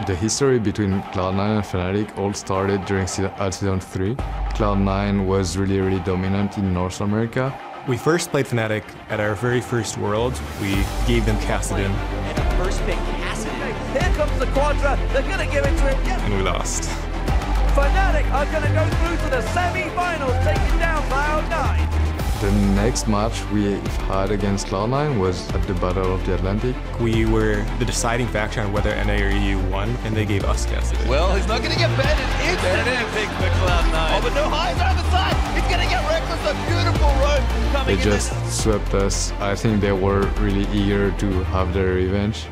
The history between Cloud9 and Fnatic all started during Season 3. Cloud9 was really dominant in North America. We first played Fnatic at our very first Worlds. We gave them Kassadin. And a first pick, Kassadin. Here comes the Quadra. They're going to give it to him. Yep. And we lost. Fnatic are going to go through to the semi-finals, taking down Cloud9. The next match we had against Cloud9 was at the Battle of the Atlantic. We were the deciding factor on whether NA or EU won, and they gave us Kassadin. Well, he's not going to get banned. It's a big for Cloud9. Oh, but no highs on the side. He's going to get Reckless. A beautiful run coming They just swept us. I think they were really eager to have their revenge.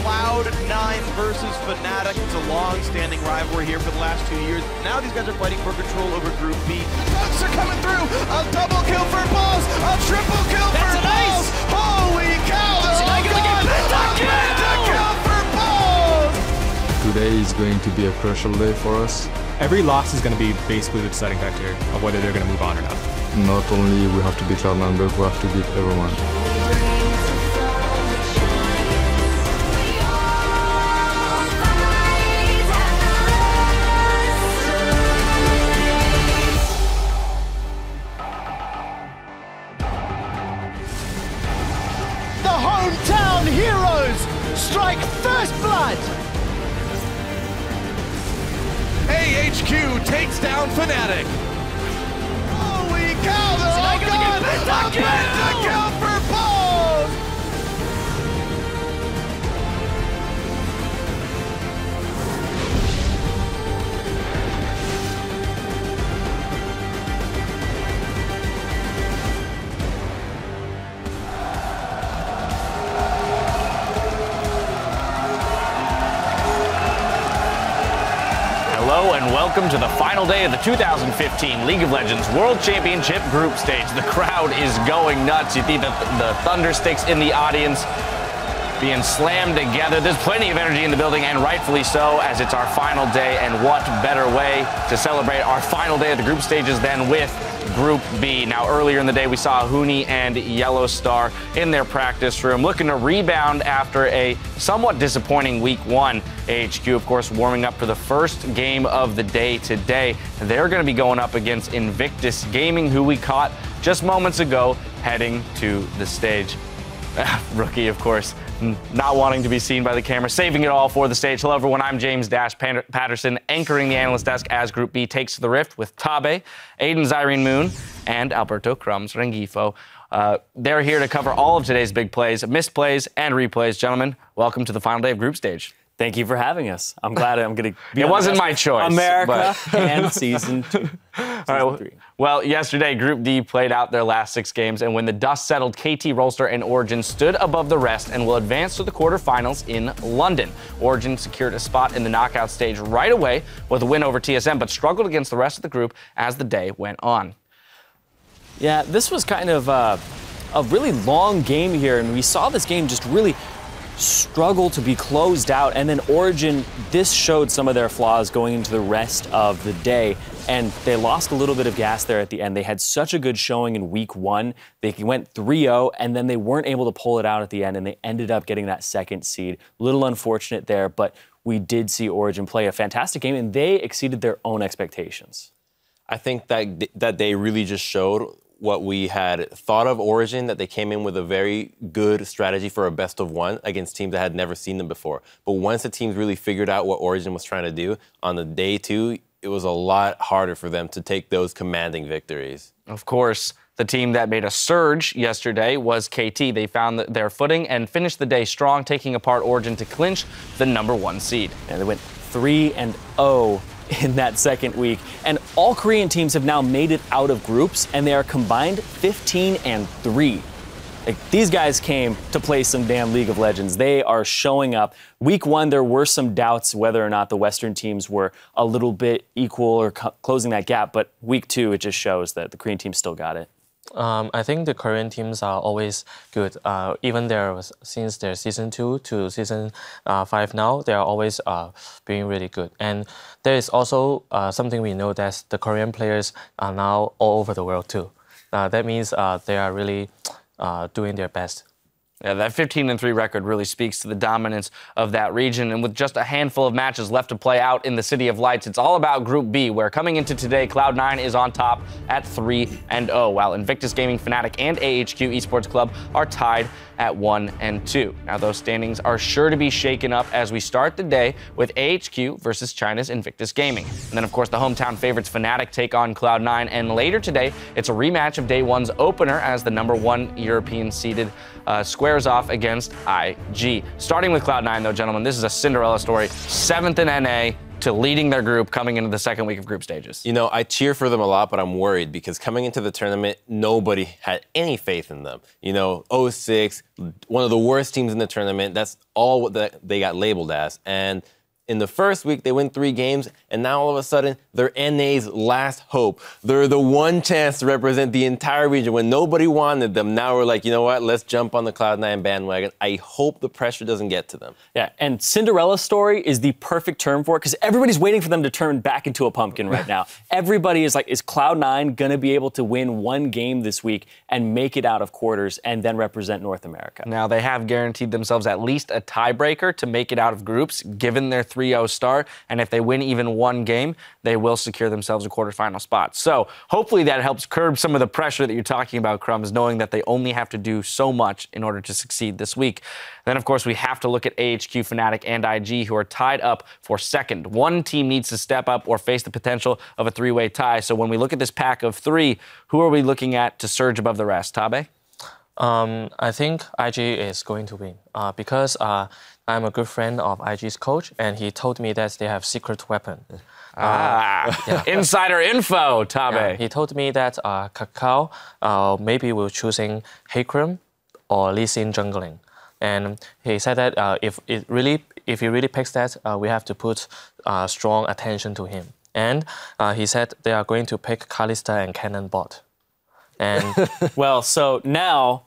Cloud9 versus Fnatic. It's a long-standing rivalry here for the last 2 years. Now these guys are fighting for control over Group B. Bucks are coming through. A double kill for Balls. A triple kill for Balls. Holy cow! They're all gone. A kill for Balls. Today is going to be a crucial day for us. Every loss is going to be basically the deciding factor of whether they're going to move on or not. Not only we have to beat Cloud9, but we have to beat everyone. Hometown heroes strike first blood. AHQ takes down Fnatic. Holy cow, they're all gone. A pentakill for Balls. Hello and welcome to the final day of the 2015 League of Legends World Championship Group Stage. The crowd is going nuts. You see the thunder sticks in the audience being slammed together. There's plenty of energy in the building, and rightfully so, as it's our final day. And what better way to celebrate our final day of the group stages than with Group B. Now, earlier in the day, we saw Huni and Yellow Star in their practice room looking to rebound after a somewhat disappointing week one. AHQ, of course, warming up for the first game of the day today. They're going to be going up against Invictus Gaming, who we caught just moments ago heading to the stage. Rookie, of course, not wanting to be seen by the camera, saving it all for the stage. Hello, everyone. I'm James Patterson, anchoring the analyst desk as Group B takes to the rift with Tabe, Aiden Zyrene Moon, and Alberto Crumbs Rengifo. They're here to cover all of today's big plays, missed plays, and replays. Gentlemen, welcome to the final day of Group Stage. Thank you for having us. I'm glad I'm going to be It wasn't my choice. America and Season 2. All right, well, yesterday, Group D played out their last 6 games, and when the dust settled, KT, Rolster, and Origin stood above the rest and will advance to the quarterfinals in London. Origin secured a spot in the knockout stage right away with a win over TSM, but struggled against the rest of the group as the day went on. Yeah, this was kind of a really long game here, and we saw this game just really struggle to be closed out, and then Origin, this showed some of their flaws going into the rest of the day, and they lost a little bit of gas there at the end. They had such a good showing in week one. They went 3-0, and then they weren't able to pull it out at the end, and they ended up getting that second seed. A little unfortunate there, but we did see Origin play a fantastic game, and they exceeded their own expectations. I think that they really just showed what we had thought of Origin, that they came in with a very good strategy for a best of one against teams that had never seen them before. But once the teams really figured out what Origin was trying to do, on the day 2, it was a lot harder for them to take those commanding victories. Of course, the team that made a surge yesterday was KT. They found their footing and finished the day strong, taking apart Origin to clinch the #1 seed. And they went 3-0 in that second week. And all Korean teams have now made it out of groups, and they are combined 15-3. Like, these guys came to play some damn League of Legends. They are showing up. Week 1, there were some doubts whether or not the Western teams were a little bit equal or closing that gap, but week 2, it just shows that the Korean team still got it. I think the Korean teams are always good. Even since their season 2 to season 5 now, they are always being really good. And there is also something we know that the Korean players are now all over the world too. That means they are really doing their best. Yeah, that 15-3 record really speaks to the dominance of that region. And with just a handful of matches left to play out in the City of Lights, it's all about Group B, where coming into today, Cloud9 is on top at 3-0, while Invictus Gaming, Fnatic, and AHQ Esports Club are tied at 1-2. Now, those standings are sure to be shaken up as we start the day with AHQ versus China's Invictus Gaming. And then, of course, the hometown favorites Fnatic take on Cloud9. And later today, it's a rematch of Day 1's opener as the #1 European seeded squares off against IG. Starting with Cloud9, though, gentlemen, this is a Cinderella story. 7th in NA to leading their group coming into the second week of group stages. You know, I cheer for them a lot, but I'm worried because coming into the tournament, nobody had any faith in them. You know, 0-6, one of the worst teams in the tournament. That's all what they got labeled as. And in the first week, they win 3 games, and now all of a sudden, they're NA's last hope. They're the one chance to represent the entire region when nobody wanted them. Now we're like, you know what? Let's jump on the Cloud9 bandwagon. I hope the pressure doesn't get to them. Yeah, and Cinderella story is the perfect term for it because everybody's waiting for them to turn back into a pumpkin right now. Everybody is like, is Cloud9 going to be able to win 1 game this week and make it out of quarters and then represent North America? Now, they have guaranteed themselves at least a tiebreaker to make it out of groups, given their 3-0 start, and if they win even 1 game, they will secure themselves a quarterfinal spot. So hopefully that helps curb some of the pressure that you're talking about, Crumbs, knowing that they only have to do so much in order to succeed this week. Then, of course, we have to look at AHQ, Fnatic, and IG, who are tied up for second. One team needs to step up or face the potential of a 3-way tie. So when we look at this pack of 3, who are we looking at to surge above the rest? Tabe? I think IG is going to win because I'm a good friend of IG's coach, and he told me that they have secret weapon. Insider info, Tabe. Yeah, he told me that Kakao maybe will choosing Hakram or Lee Sin jungling. And he said that if he really picks that, we have to put strong attention to him. And he said they are going to pick Kalista and Cannon bot. And well, so now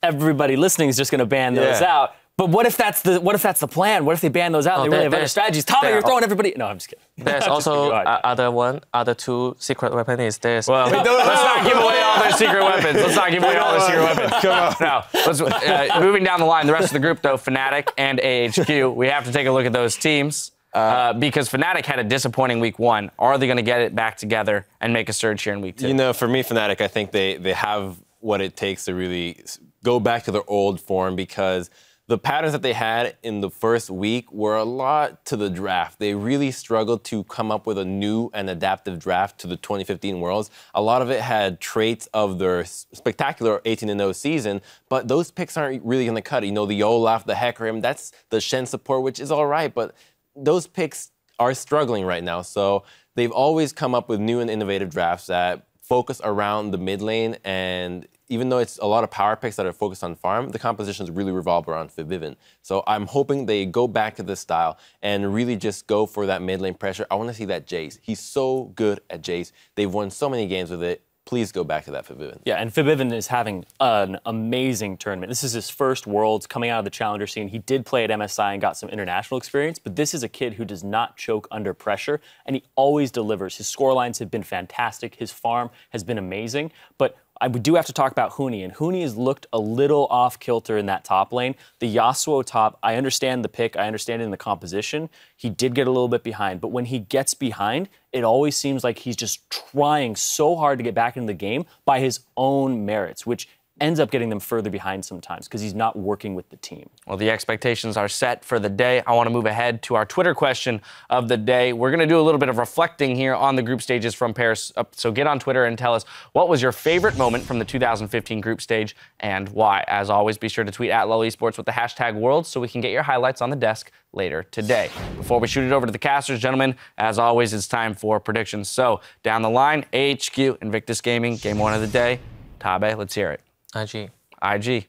everybody listening is just going to ban those out. But what if that's the plan? What if they ban those out? They really have other strategies. Tommy, you're throwing everybody. No, I'm just kidding. There's also other 2 secret weapons. Is this? Well, let's not give away all their secret weapons. Let's not give away all their secret weapons. Come on. Now, moving down the line, the rest of the group, though, Fnatic and AHQ, we have to take a look at those teams. Because Fnatic had a disappointing week 1. Are they going to get it back together and make a surge here in week 2? You know, for me, Fnatic, I think they have what it takes to really go back to their old form because the patterns that they had in the first week were a lot to the draft. They really struggled to come up with a new and adaptive draft to the 2015 Worlds. A lot of it had traits of their spectacular 18-0 season, but those picks aren't really going to cut it. You know, the Olaf, the Hecarim, that's the Shen support, which is all right, but those picks are struggling right now. So they've always come up with new and innovative drafts that focus around the mid lane, and even though it's a lot of power picks that are focused on farm, the compositions really revolve around Febiven. So I'm hoping they go back to this style and really just go for that mid lane pressure. I want to see that Jace. He's so good at Jace. They've won so many games with it. Please go back to that Febiven. Yeah, and Febiven is having an amazing tournament. This is his first Worlds coming out of the Challenger scene. He did play at MSI and got some international experience, but this is a kid who does not choke under pressure, and he always delivers. His scorelines have been fantastic. His farm has been amazing, but I do have to talk about Huni, and Huni has looked a little off-kilter in that top lane. The Yasuo top, I understand the pick, I understand it in the composition. He did get a little bit behind, but when he gets behind, it always seems like he's just trying so hard to get back into the game by his own merits, which ends up getting them further behind sometimes because he's not working with the team. Well, the expectations are set for the day. I want to move ahead to our Twitter question of the day. We're going to do a little bit of reflecting here on the group stages from Paris. So get on Twitter and tell us what was your favorite moment from the 2015 group stage and why. As always, be sure to tweet at LOL Esports with the hashtag Worlds so we can get your highlights on the desk later today. Before we shoot it over to the casters, gentlemen, as always, it's time for predictions. So down the line, AHQ, Invictus Gaming, game 1 of the day. Tabe, let's hear it. IG. IG.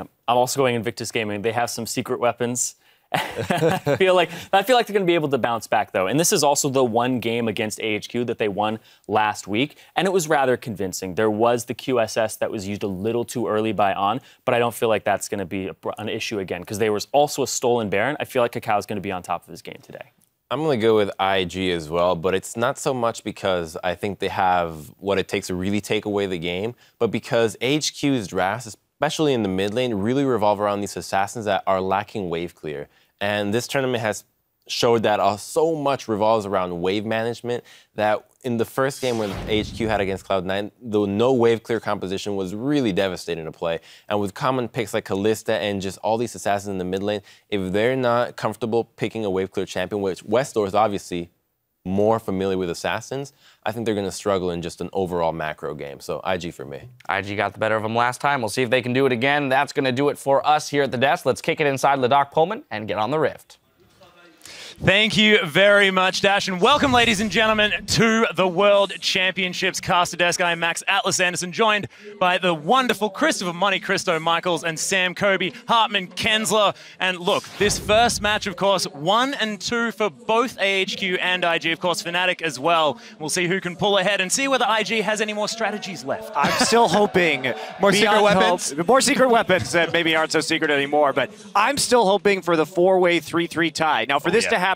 I'm also going Invictus Gaming. They have some secret weapons. I feel like they're going to be able to bounce back, though. And this is also the one game against AHQ that they won last week, and it was rather convincing. There was the QSS that was used a little too early by On, but I don't feel like that's going to be an issue again, because there was also a stolen Baron. I feel like Kacao's going to be on top of his game today. I'm going to go with IG as well, but it's not so much because I think they have what it takes to really take away the game, but because AHQ's drafts, especially in the mid lane, really revolve around these assassins that are lacking wave clear. And this tournament has showed that so much revolves around wave management that in the first game when AHQ had against Cloud9, the no wave clear composition was really devastating to play. And with common picks like Kalista and just all these assassins in the mid lane, if they're not comfortable picking a wave clear champion, which Westdoor is obviously more familiar with assassins, I think they're going to struggle in just an overall macro game. So IG for me. IG got the better of them last time. We'll see if they can do it again. That's going to do it for us here at the desk. Let's kick it inside Ladakh Pullman and get on the Rift. Thank you very much, Dash, and welcome, ladies and gentlemen, to the World Championships Caster Desk. I am Max Atlas Anderson, joined by the wonderful Christopher Monte Cristo Michaels and Sam Kobe, Hartman Kensler. And look, this first match, of course, 1 and 2 for both AHQ and IG, of course, Fnatic as well. We'll see who can pull ahead and see whether IG has any more strategies left. I'm still hoping more secret weapons. More secret weapons that maybe aren't so secret anymore, but I'm still hoping for the 4-way 3-3 tie. Now, for this to happen,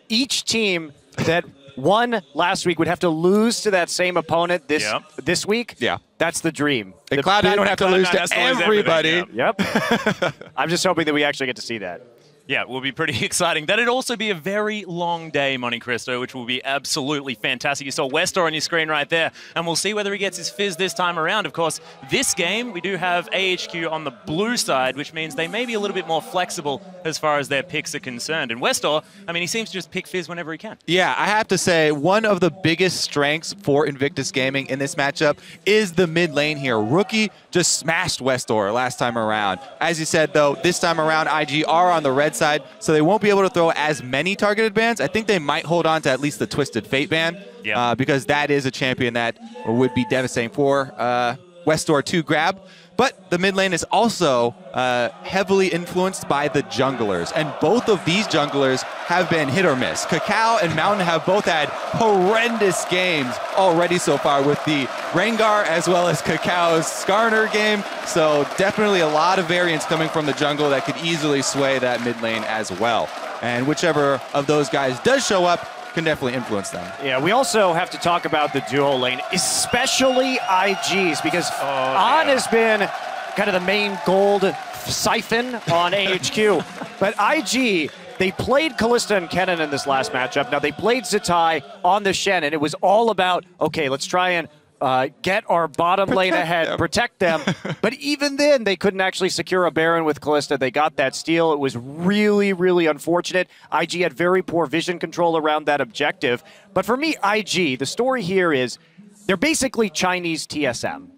each team that won last week would have to lose to that same opponent this week. Yeah. That's the dream. And Cloud9 would have to lose to everybody. Yep. I'm just hoping that we actually get to see that. Yeah, it will be pretty exciting. That'd also be a very long day, Monte Cristo, which will be absolutely fantastic. You saw Westdoor on your screen right there, and we'll see whether he gets his fizz this time around. Of course, this game, we do have AHQ on the blue side, which means they may be a little bit more flexible as far as their picks are concerned. And Westdoor, I mean, he seems to just pick fizz whenever he can. Yeah, I have to say, one of the biggest strengths for Invictus Gaming in this matchup is the mid lane here. Rookie just smashed Westdoor last time around. As you said, though, this time around, IG are on the red side, so they won't be able to throw as many targeted bans. I think they might hold on to at least the Twisted Fate ban, because that is a champion that would be devastating for Westdoor to grab. But the mid lane is also heavily influenced by the junglers, and both of these junglers have been hit or miss. Kakao and Mountain have both had horrendous games already so far with the Rengar as well as Kakao's Skarner game, so definitely a lot of variance coming from the jungle that could easily sway that mid lane as well. And whichever of those guys does show up can definitely influence them. Yeah, we also have to talk about the duo lane, especially IG's, because On has been kind of the main gold siphon on AHQ. But IG, they played Kalista and Kennen in this last matchup. Now, they played Zatai on the Shen, and it was all about, okay, let's try and get our bottom lane ahead, protect them. But even then, they couldn't actually secure a Baron with Kalista. They got that steal. It was really, really unfortunate. IG had very poor vision control around that objective. But for me, IG, the story here is they're basically Chinese TSM.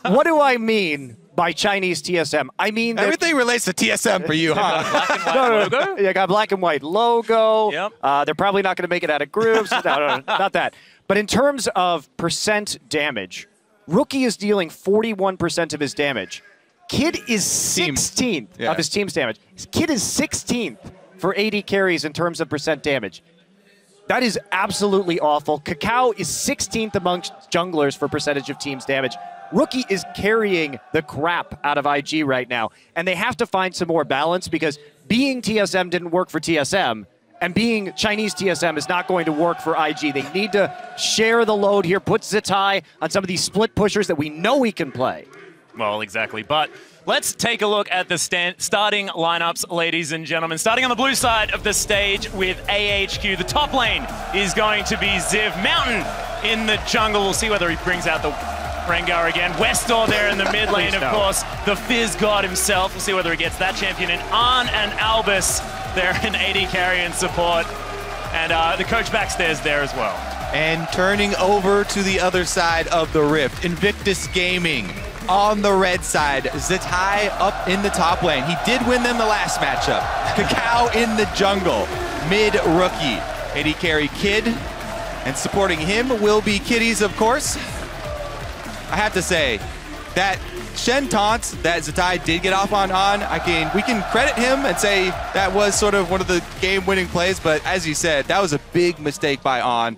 What do I mean by Chinese TSM? I mean everything relates to TSM for you, huh? Black and white logo? Yeah, got black and white logo. Yep. They're probably not going to make it out of groups. No, not that. But in terms of percent damage, Rookie is dealing 41% of his damage. Kid is 16th of his team's damage. Kid is 16th for 80 carries in terms of percent damage. That is absolutely awful. Kakao is 16th amongst junglers for percentage of team's damage. Rookie is carrying the crap out of IG right now, and they have to find some more balance because being TSM didn't work for TSM, and being Chinese TSM is not going to work for IG. They need to share the load here, put Zatai on some of these split pushers that we know he can play. Well, exactly. But let's take a look at the starting lineups, ladies and gentlemen. Starting on the blue side of the stage with AHQ. The top lane is going to be Ziv. Mountain in the jungle. We'll see whether he brings out the Rengar again. Westdoor there in the mid lane, of course. The Fizz God himself. We'll see whether he gets that champion. And Arn and Albus there in AD carry and support. And the coach backstairs there as well. And turning over to the other side of the Rift, Invictus Gaming on the red side. Zatai up in the top lane. He did win them the last matchup. Kakao in the jungle. Mid-rookie. AD carry Kid. And supporting him will be Kitties, of course. I have to say, that Shen taunt that Zatai did get off on, we can credit him and say that was sort of one of the game-winning plays, but as you said, that was a big mistake by On.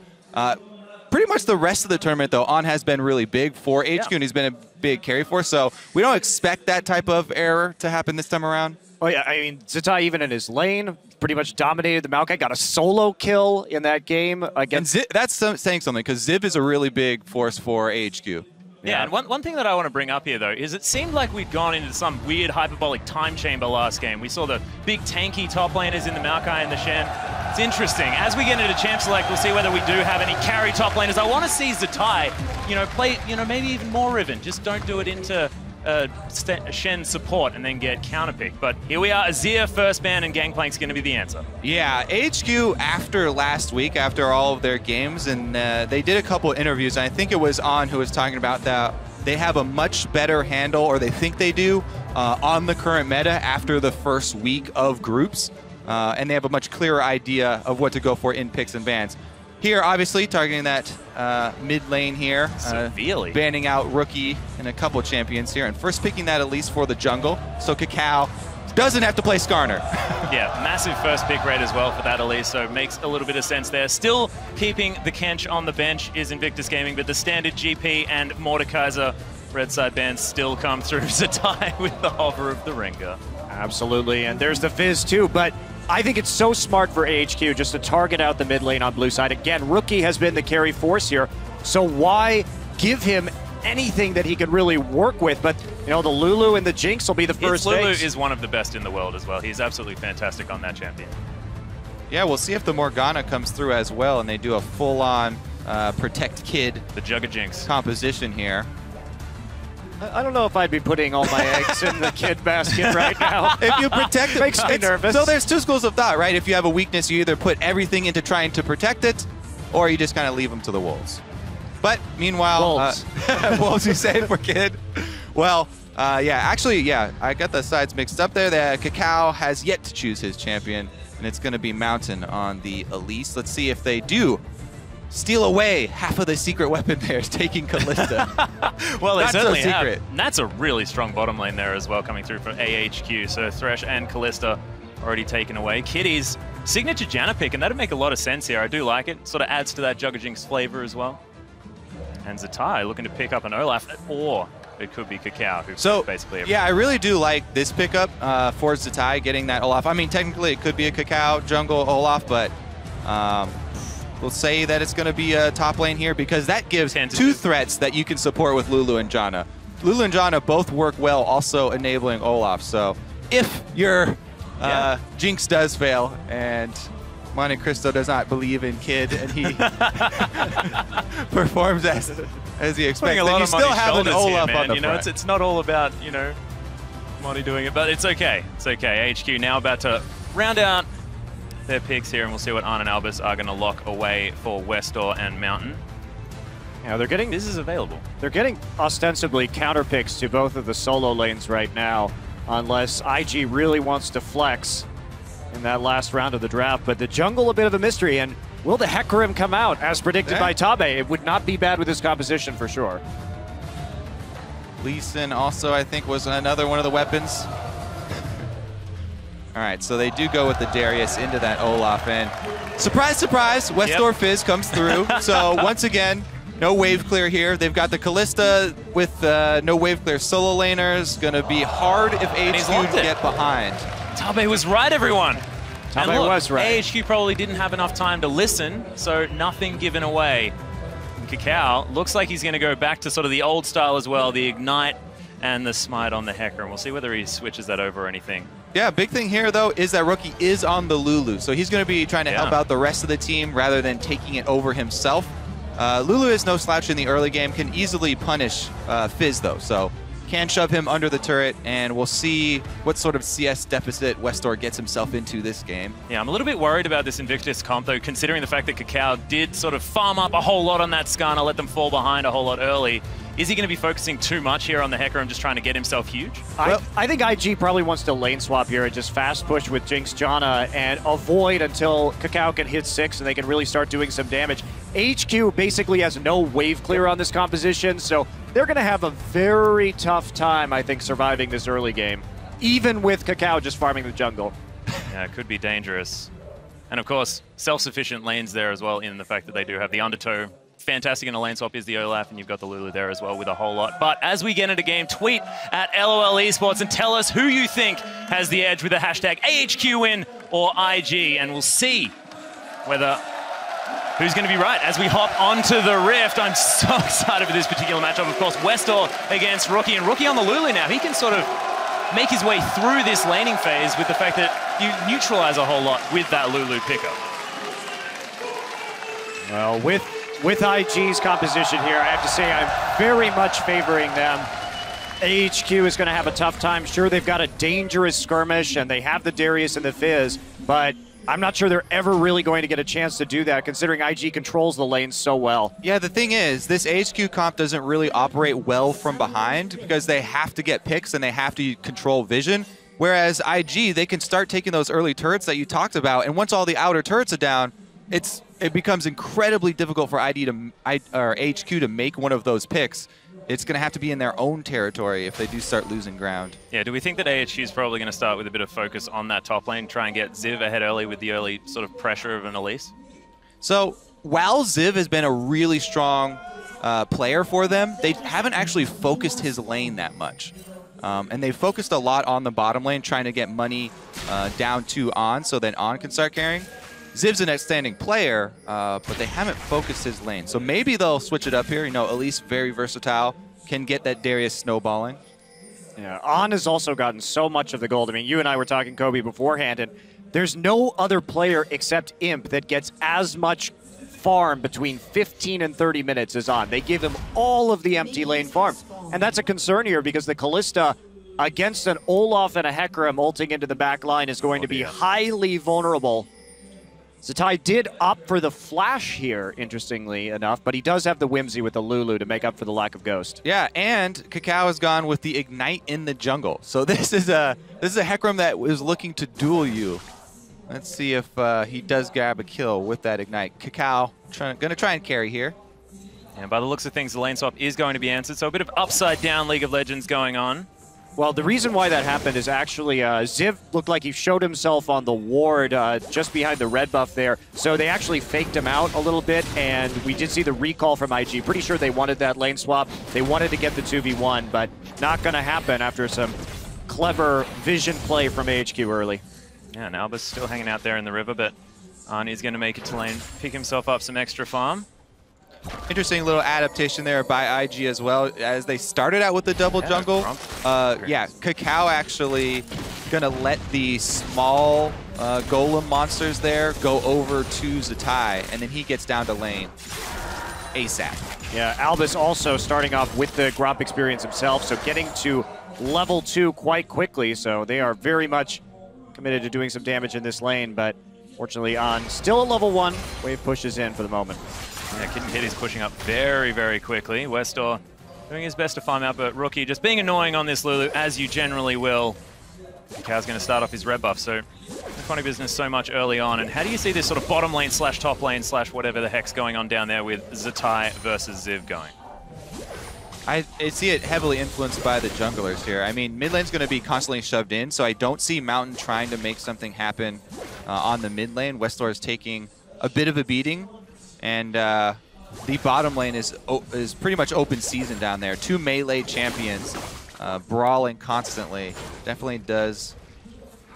Pretty much the rest of the tournament, though, On has been really big for AHQ, and he's been a big carry force, so we don't expect that type of error to happen this time around. Oh yeah, I mean, Zatai, even in his lane, pretty much dominated the Maokai, got a solo kill in that game against... And that's saying something, because Ziv is a really big force for AHQ. Yeah, and one thing that I want to bring up here, though, is it seemed like we'd gone into some weird hyperbolic time chamber last game. We saw the big tanky top laners in the Maokai and the Shen. It's interesting. As we get into Champ Select, we'll see whether we do have any carry top laners. I want to see Zatai, play, maybe even more Riven. Just don't do it into Shen support and then get counterpicked. But here we are, Azir first ban, and Gangplank's going to be the answer. Yeah, AHQ after last week, after all of their games, and they did a couple of interviews, and I think it was On who was talking about that they have a much better handle, or they think they do, on the current meta after the first week of groups, and they have a much clearer idea of what to go for in picks and bans. Here, obviously, targeting that mid lane here. Severely. Banning out Rookie and a couple champions here. And first picking that at least for the jungle. So Kakao doesn't have to play Skarner. Yeah, massive first pick rate as well for that at least, so it makes a little bit of sense there. Still keeping the Kench on the bench is Invictus Gaming, but the standard GP and Mordekaiser red side bans still come through. Zatai with the hover of the Ringer. Absolutely, and there's the Fizz too, but I think it's so smart for AHQ just to target out the mid lane on blue side. Again, Rookie has been the carry force here, so why give him anything that he could really work with? But, the Lulu and the Jinx will be the first Lulu takes. is one of the best in the world as well. He's absolutely fantastic on that champion. Yeah, we'll see if the Morgana comes through as well, and they do a full-on protect Kid the Jugga Jinx composition here. I don't know if I'd be putting all my eggs in the Kid basket right now. If you protect it, makes me nervous. So there's two schools of thought, right? If you have a weakness, you either put everything into trying to protect it, or you just kind of leave them to the wolves. But meanwhile, wolves you say for Kid. Well, yeah, I got the sides mixed up there. The Kakao has yet to choose his champion, and it's going to be Mountain on the Elise. Let's see if they do steal away half of the secret weapon there, taking Kalista. Well, they certainly so have. secret. And that's a really strong bottom lane there as well, coming through for AHQ. So Thresh and Kalista already taken away. Kitty's signature Janna pick, and that'd make a lot of sense here. I do like it. Sort of adds to that Jugga Jinx flavor as well. And Zatai looking to pick up an Olaf, or it could be Kakao, who basically everything. Yeah, I really do like this pickup for Zatai, getting that Olaf. I mean, technically it could be a Kakao jungle Olaf, but we'll say that it's going to be a top lane here because that gives two threats that you can support with Lulu and Janna. Lulu and Janna both work well, also enabling Olaf. So if your Jinx does fail and Monte Cristo does not believe in Kid and he performs as he expects, then you still have an Olaf on the front. It's not all about, Monty doing it, but it's okay. It's okay. AHQ now about to round out their picks here, and we'll see what Arn and Albus are going to lock away for Westor and Mountain. Yeah, this is available. They're getting ostensibly counter picks to both of the solo lanes right now, unless IG really wants to flex in that last round of the draft. But the jungle, a bit of a mystery, and will the Hecarim come out as predicted by Tabe? It would not be bad with this composition for sure. Lee Sin also, I think, was another one of the weapons. All right, so they do go with the Darius into that Olaf, and surprise, surprise, Westor Fizz comes through. So once again, no wave clear here. They've got the Kalista with no wave clear solo laners. Gonna be hard if AHQ get behind. Tabe was right, everyone. Tabe was right. AHQ probably didn't have enough time to listen, so nothing given away. Kakao looks like he's gonna go back to sort of the old style as well, the Ignite and the Smite on the Hecker, and we'll see whether he switches that over or anything. Yeah, big thing here, though, is that Rookie is on the Lulu, so he's going to be trying to help out the rest of the team rather than taking it over himself. Lulu is no slouch in the early game, can easily punish Fizz, though, so can shove him under the turret, and we'll see what sort of CS deficit Westor gets himself into this game. Yeah, I'm a little bit worried about this Invictus comp, though, considering the fact that Kakao did sort of farm up a whole lot on that Skarner, let them fall behind a whole lot early. Is he going to be focusing too much here on the Hecker and just trying to get himself huge? I think IG probably wants to lane swap here and just fast push with Jinx Janna and avoid until Kakao can hit 6 and they can really start doing some damage. AHQ basically has no wave clear on this composition, so they're going to have a very tough time, I think, surviving this early game, even with Kakao just farming the jungle. Yeah, it could be dangerous. And of course, self-sufficient lanes there as well, in the fact that they do have the undertow. Fantastic in a lane swap is the Olaf, and you've got the Lulu there as well with a whole lot. But as we get into game, tweet at LOL Esports and tell us who you think has the edge with the hashtag AHQ win or IG, and we'll see whether who's going to be right as we hop onto the Rift. I'm so excited for this particular matchup. Of course, Westor against Rookie, and Rookie on the Lulu now. He can sort of make his way through this laning phase with the fact that you neutralize a whole lot with that Lulu pickup. Well, with IG's composition here, I have to say I'm very much favoring them. AHQ is going to have a tough time. Sure, they've got a dangerous skirmish, and they have the Darius and the Fizz, but I'm not sure they're ever really going to get a chance to do that, considering IG controls the lane so well. Yeah, the thing is, this AHQ comp doesn't really operate well from behind because they have to get picks and they have to control vision. Whereas IG, they can start taking those early turrets that you talked about, and once all the outer turrets are down, it becomes incredibly difficult for AHQ to make one of those picks. It's going to have to be in their own territory if they do start losing ground. Yeah, do we think that AHQ is probably going to start with a bit of focus on that top lane, try and get Ziv ahead early with the early sort of pressure of an Elise? So while Ziv has been a really strong player for them, they haven't actually focused his lane that much. And they focused a lot on the bottom lane, trying to get money down to On, so then On can start carrying. Ziv's an outstanding player, but they haven't focused his lane. So maybe they'll switch it up here. You know, Elise, very versatile, can get that Darius snowballing. Yeah, On has also gotten so much of the gold. I mean, you and I were talking, Kobe, beforehand, and there's no other player except Imp that gets as much farm between 15 and 30 minutes as On. They give him all of the empty lane farm. And that's a concern here because the Kalista against an Olaf and a Hecarim ulting into the back line is going to be highly vulnerable. Zatai did opt for the flash here, interestingly enough, but he does have the Whimsy with the Lulu to make up for the lack of Ghost. Yeah, and Kakao has gone with the Ignite in the jungle. So this is a Hecarim that is looking to duel you. Let's see if he does grab a kill with that Ignite. Kakao going to try and carry here. And by the looks of things, the lane swap is going to be answered, so a bit of upside-down League of Legends going on. Well, the reason why that happened is actually Ziv looked like he showed himself on the ward just behind the red buff there. So they actually faked him out a little bit, and we did see the recall from IG. Pretty sure they wanted that lane swap. They wanted to get the 2v1, but not going to happen after some clever vision play from AHQ early. Yeah, and Alba's still hanging out there in the river, but Arnie's going to make it to lane, pick himself up some extra farm. Interesting little adaptation there by IG as well, as they started out with the double jungle. Yeah, Kakao actually gonna let the small golem monsters there go over to Zatai, and then he gets down to lane ASAP. Yeah, Albus also starting off with the Gromp experience himself, so getting to level 2 quite quickly, so they are very much committed to doing some damage in this lane, but fortunately On still at level 1, wave pushes in for the moment. Yeah, Kitten Kid is pushing up very, very quickly. Westor doing his best to farm out, but Rookie just being annoying on this Lulu, as you generally will. Kao's going to start off his red buff, so funny business so much early on. And how do you see this sort of bottom lane slash top lane slash whatever the heck's going on down there with Zatai versus Ziv going? I see it heavily influenced by the junglers here. I mean, mid lane's going to be constantly shoved in, so I don't see Mountain trying to make something happen on the mid lane. Westor is taking a bit of a beating. And the bottom lane is pretty much open season down there. 2 melee champions brawling constantly. Definitely does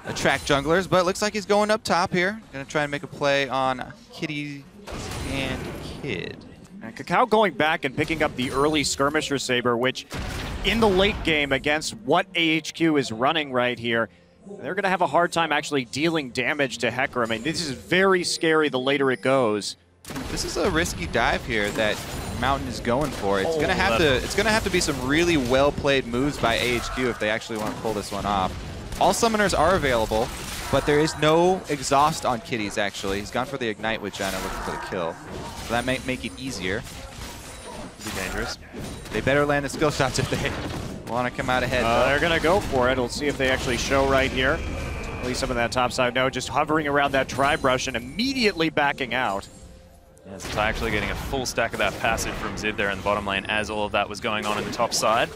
attract junglers, but it looks like he's going up top here. Going to try and make a play on Kitty and Kid. And Kakao going back and picking up the early Skirmisher Saber, which in the late game against what AHQ is running right here, they're going to have a hard time actually dealing damage to Hecarim. I mean, this is very scary the later it goes. This is a risky dive here that Mountain is going for. It's gonna have to be some really well played moves by AHQ if they actually want to pull this one off. All summoners are available, but there is no exhaust on Kitties actually. He's gone for the Ignite with Janna looking for the kill. So that might make it easier. Could be dangerous. They better land the skill shots if they want to come out ahead. They're gonna go for it. We'll see if they actually show right here. At least some of that top side. No, just hovering around that tri-brush and immediately backing out. Yeah, so Ty actually getting a full stack of that passage from Ziv there in the bottom lane as all of that was going on in the top side.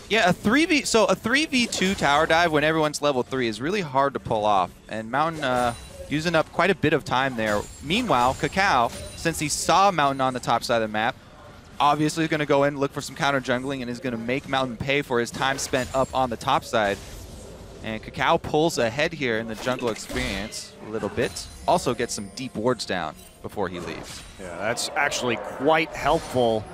Yeah, a 3v2 tower dive when everyone's level 3 is really hard to pull off, and Mountain using up quite a bit of time there. Meanwhile, Kakao, since he saw Mountain on the top side of the map, obviously is going to go in, look for some counter jungling, and is going to make Mountain pay for his time spent up on the top side. And Kakao pulls ahead here in the jungle experience a little bit. Also gets some deep wards down before he leaves. Yeah, that's actually quite helpful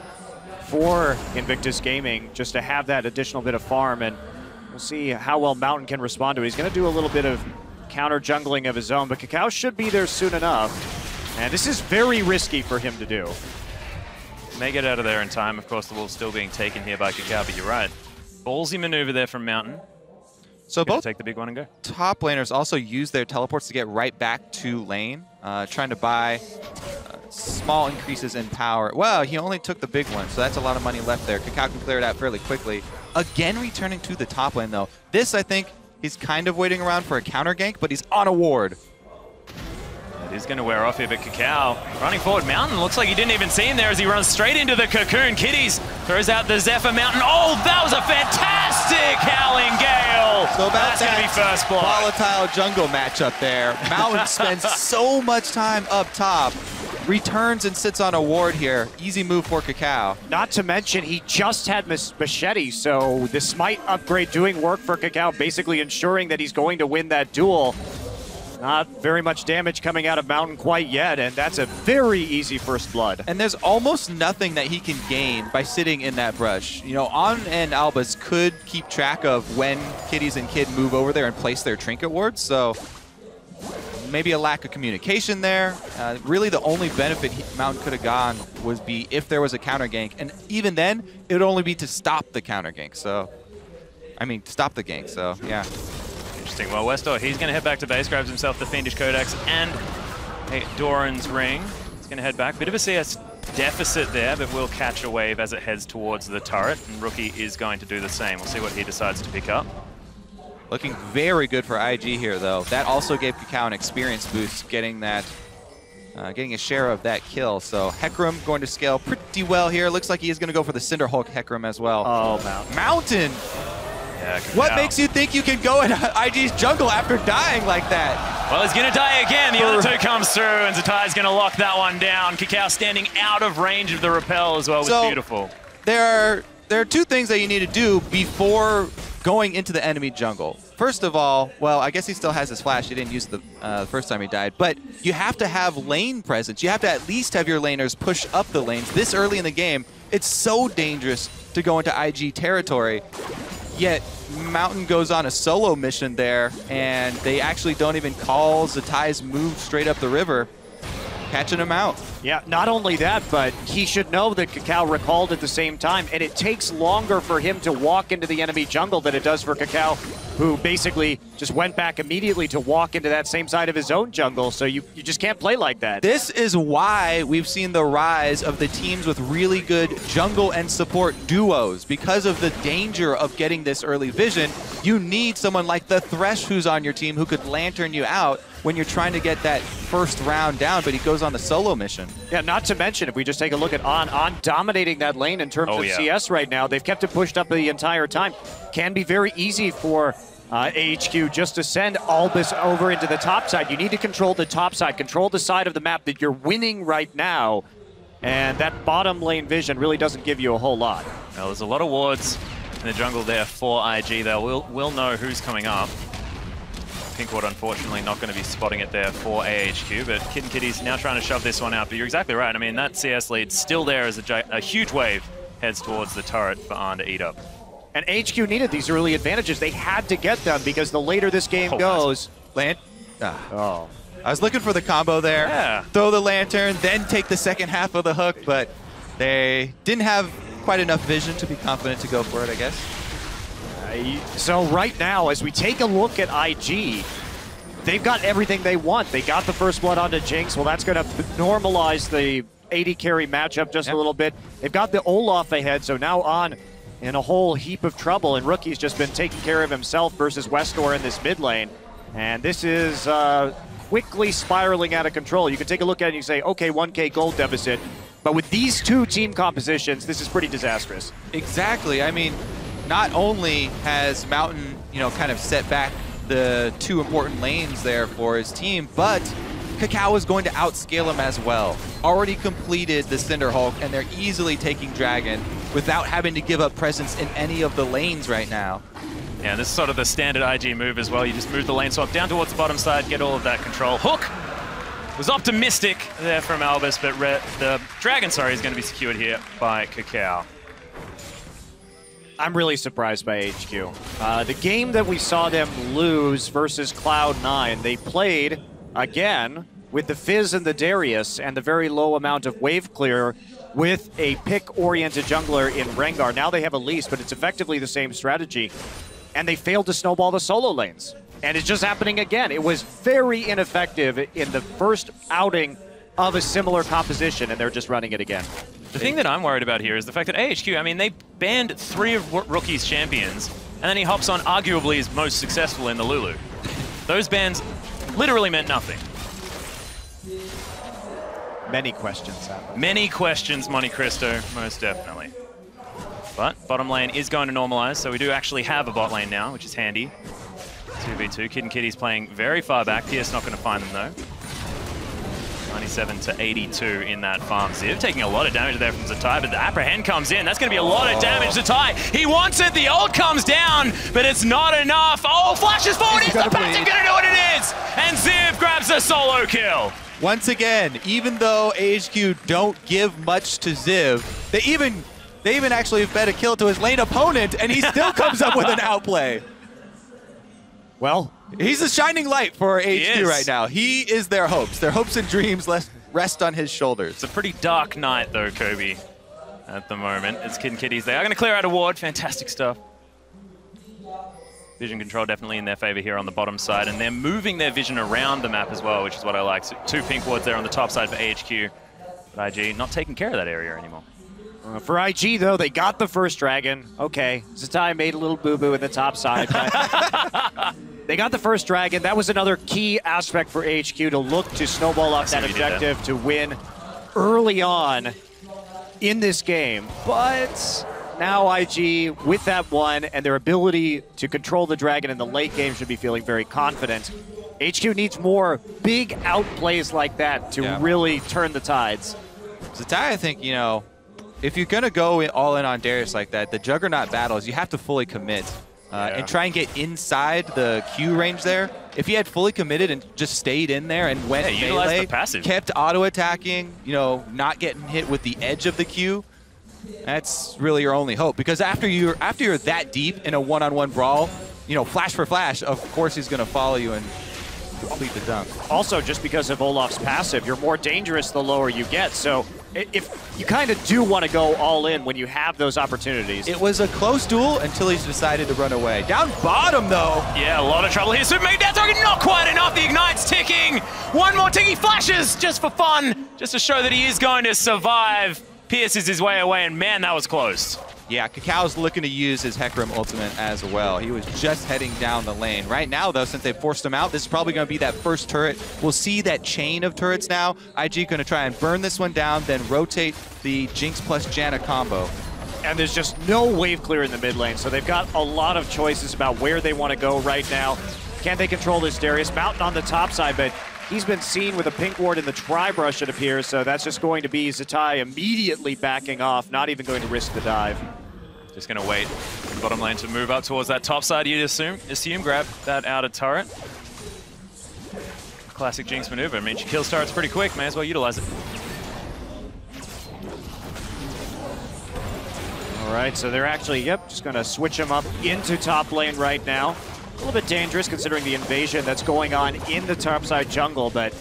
for Invictus Gaming, just to have that additional bit of farm, and we'll see how well Mountain can respond to it. He's going to do a little bit of counter jungling of his own, but Kakao should be there soon enough. And this is very risky for him to do. May get out of there in time. Of course, the wolf's still being taken here by Kakao, but you're right. Ballsy maneuver there from Mountain. So both take the big one and go. Top laners also use their teleports to get right back to lane, trying to buy small increases in power. Well, he only took the big one, so that's a lot of money left there. Kakao can clear it out fairly quickly. Again, returning to the top lane, though. This, I think, he's kind of waiting around for a counter gank, but he's on a ward. It is going to wear off here, but Kakao running forward. Mountain looks like he didn't even see him there as he runs straight into the cocoon. Kitties throws out the Zephyr Mountain. Oh, that was a fantastic Howling Gale. So that's going to be first blood. Volatile jungle matchup there. Mountain spends so much time up top. Returns and sits on a ward here. Easy move for Kakao. Not to mention, he just had Machete, so the Smite upgrade doing work for Kakao, basically ensuring that he's going to win that duel. Not very much damage coming out of Mountain quite yet, and that's a very easy first blood. And there's almost nothing that he can gain by sitting in that brush. You know, On and Albus could keep track of when Kitties and Kid move over there and place their trinket wards, so maybe a lack of communication there. Really the only benefit Mountain could have gone was be if there was a counter gank, and even then, it would only be to stop the counter gank, so... I mean, stop the gank, so yeah. Interesting. Well, Westor, he's going to head back to base, grabs himself the Fiendish Codex and a Doran's Ring. He's going to head back. Bit of a CS deficit there, but will catch a wave as it heads towards the turret, and Rookie is going to do the same. We'll see what he decides to pick up. Looking very good for IG here, though. That also gave Kakao an experience boost, getting that, getting a share of that kill. So Hecarim going to scale pretty well here. Looks like he is going to go for the Cinder Hulk Hecarim as well. Oh, Mountain. Mountain! Yeah, what makes you think you can go in IG's jungle after dying like that? Well, he's going to die again. The other two comes through, and Zatai's going to lock that one down. Kakao standing out of range of the rappel as well was beautiful. There are two things that you need to do before going into the enemy jungle. First of all, well, I guess he still has his flash. He didn't use the first time he died. But you have to have lane presence. You have to at least have your laners push up the lanes this early in the game. It's so dangerous to go into IG territory. Yet Mountain goes on a solo mission there, and they actually don't even call Zatai's move straight up the river, catching him out. Yeah, not only that, but he should know that Kakao recalled at the same time, and it takes longer for him to walk into the enemy jungle than it does for Kakao, who basically just went back immediately to walk into that same side of his own jungle, so you just can't play like that. This is why we've seen the rise of the teams with really good jungle and support duos. Because of the danger of getting this early vision, you need someone like the Thresh who's on your team who could lantern you out when you're trying to get that first round down, but he goes on the solo mission. Yeah, not to mention, if we just take a look at On dominating that lane in terms of CS right now. They've kept it pushed up the entire time. Can be very easy for AHQ just to send Albus over into the top side. You need to control the top side, control the side of the map that you're winning right now, and that bottom lane vision really doesn't give you a whole lot. Well, there's a lot of wards in the jungle there for IG. We'll know who's coming up. Pinkward, unfortunately, not going to be spotting it there for AHQ, but Kid and Kitty's now trying to shove this one out. But you're exactly right. I mean, that CS lead still there as a huge wave heads towards the turret for Arn to eat up. And HQ needed these early advantages. They had to get them because the later this game goes... I was looking for the combo there. Yeah. Throw the lantern, then take the second half of the hook, but they didn't have quite enough vision to be confident to go for it, I guess. So right now, as we take a look at IG, they've got everything they want. They got the first blood onto Jinx. Well, that's going to normalize the AD carry matchup just a little bit. They've got the Olaf ahead, so now On in a whole heap of trouble, and Rookie's just been taking care of himself versus Westor in this mid lane. And this is quickly spiraling out of control. You can take a look at it and you say, okay, 1K gold deficit. But with these two team compositions, this is pretty disastrous. Exactly. I mean, not only has Mountain, kind of set back the two important lanes there for his team, but Kakao is going to outscale him as well. Already completed the Cinder Hulk, and they're easily taking Dragon without having to give up presence in any of the lanes right now. Yeah, this is sort of the standard IG move as well. You just move the lane swap down towards the bottom side, get all of that control. Hook was optimistic there from Albus, but the Dragon, is going to be secured here by Kakao. I'm really surprised by AHQ. The game that we saw them lose versus Cloud9, they played, again, with the Fizz and the Darius and the very low amount of wave clear with a pick-oriented jungler in Rengar. Now they have Elise, but it's effectively the same strategy. And they failed to snowball the solo lanes. And it's just happening again. It was very ineffective in the first outing of a similar composition, and they're just running it again. The thing that I'm worried about here is the fact that AHQ, I mean, they banned 3 of Rookie's champions, and then he hops on arguably his most successful in the Lulu. Those bans literally meant nothing. Many questions happen. Many questions, Monte Cristo, most definitely. But bottom lane is going to normalize, so we do actually have a bot lane now, which is handy. 2v2. Kid and Kitty's playing very far back. Pierce not going to find them though. 97 to 82 in that farm. Ziv taking a lot of damage there from Zatai, but the apprehend comes in. That's going to be a lot of damage. Zatai, he wants it. The ult comes down, but it's not enough. Oh, flashes forward. Is the passive going to do what it is? And Ziv grabs a solo kill. Once again, even though AHQ don't give much to Ziv, they even actually fed a kill to his lane opponent, and he still comes up with an outplay. Well, he's a shining light for HQ right now. He is their hopes. Their hopes and dreams rest on his shoulders. It's a pretty dark night, though, Kobe, at the moment. It's Kid and Kitties. They are going to clear out a ward. Fantastic stuff. Vision control definitely in their favor here on the bottom side, and they're moving their vision around the map as well, which is what I like. So 2 pink wards there on the top side for AHQ. But IG not taking care of that area anymore. For IG, though, they got the first dragon. Okay, Zatai made a little boo-boo in the top side, but they got the first dragon. That was another key aspect for HQ to look to snowball up that objective to win early on in this game. But now IG, with that one and their ability to control the dragon in the late game, should be feeling very confident. HQ needs more big outplays like that to really turn the tides. Zatai, I think, if you're going to go all in on Darius like that, the Juggernaut battles, you have to fully commit and try and get inside the Q range there. If he had fully committed and just stayed in there and went melee, kept auto-attacking, not getting hit with the edge of the Q, that's really your only hope. Because after you're that deep in a one-on-one brawl, flash for flash, of course he's going to follow you and complete the dunk. Also, just because of Olaf's passive, you're more dangerous the lower you get. So if you kind of do want to go all in when you have those opportunities. It was a close duel until he's decided to run away. Down bottom, though. Yeah, a lot of trouble here. Super Mega Death Target, not quite enough. The Ignite's ticking. One more tick. He flashes just for fun, just to show that he is going to survive. Pierces his way away, and man, that was close. Yeah, Kakao's looking to use his Hecarim ultimate as well. He was just heading down the lane. Right now, though, since they forced him out, this is probably going to be that first turret. We'll see that chain of turrets now. IG going to try and burn this one down, then rotate the Jinx plus Janna combo. And there's just no wave clear in the mid lane, so they've got a lot of choices about where they want to go right now. Can they control this Darius? Mountain on the top side, but he's been seen with a pink ward in the tri-brush, it appears, so that's just going to be Zatai immediately backing off, not even going to risk the dive. Just going to wait for the bottom lane to move up towards that top side, you'd assume, grab that outer turret. Classic Jinx maneuver. I mean, she kills turrets pretty quick, may as well utilize it. All right, so they're actually, just going to switch him up into top lane right now. A little bit dangerous considering the invasion that's going on in the topside jungle, but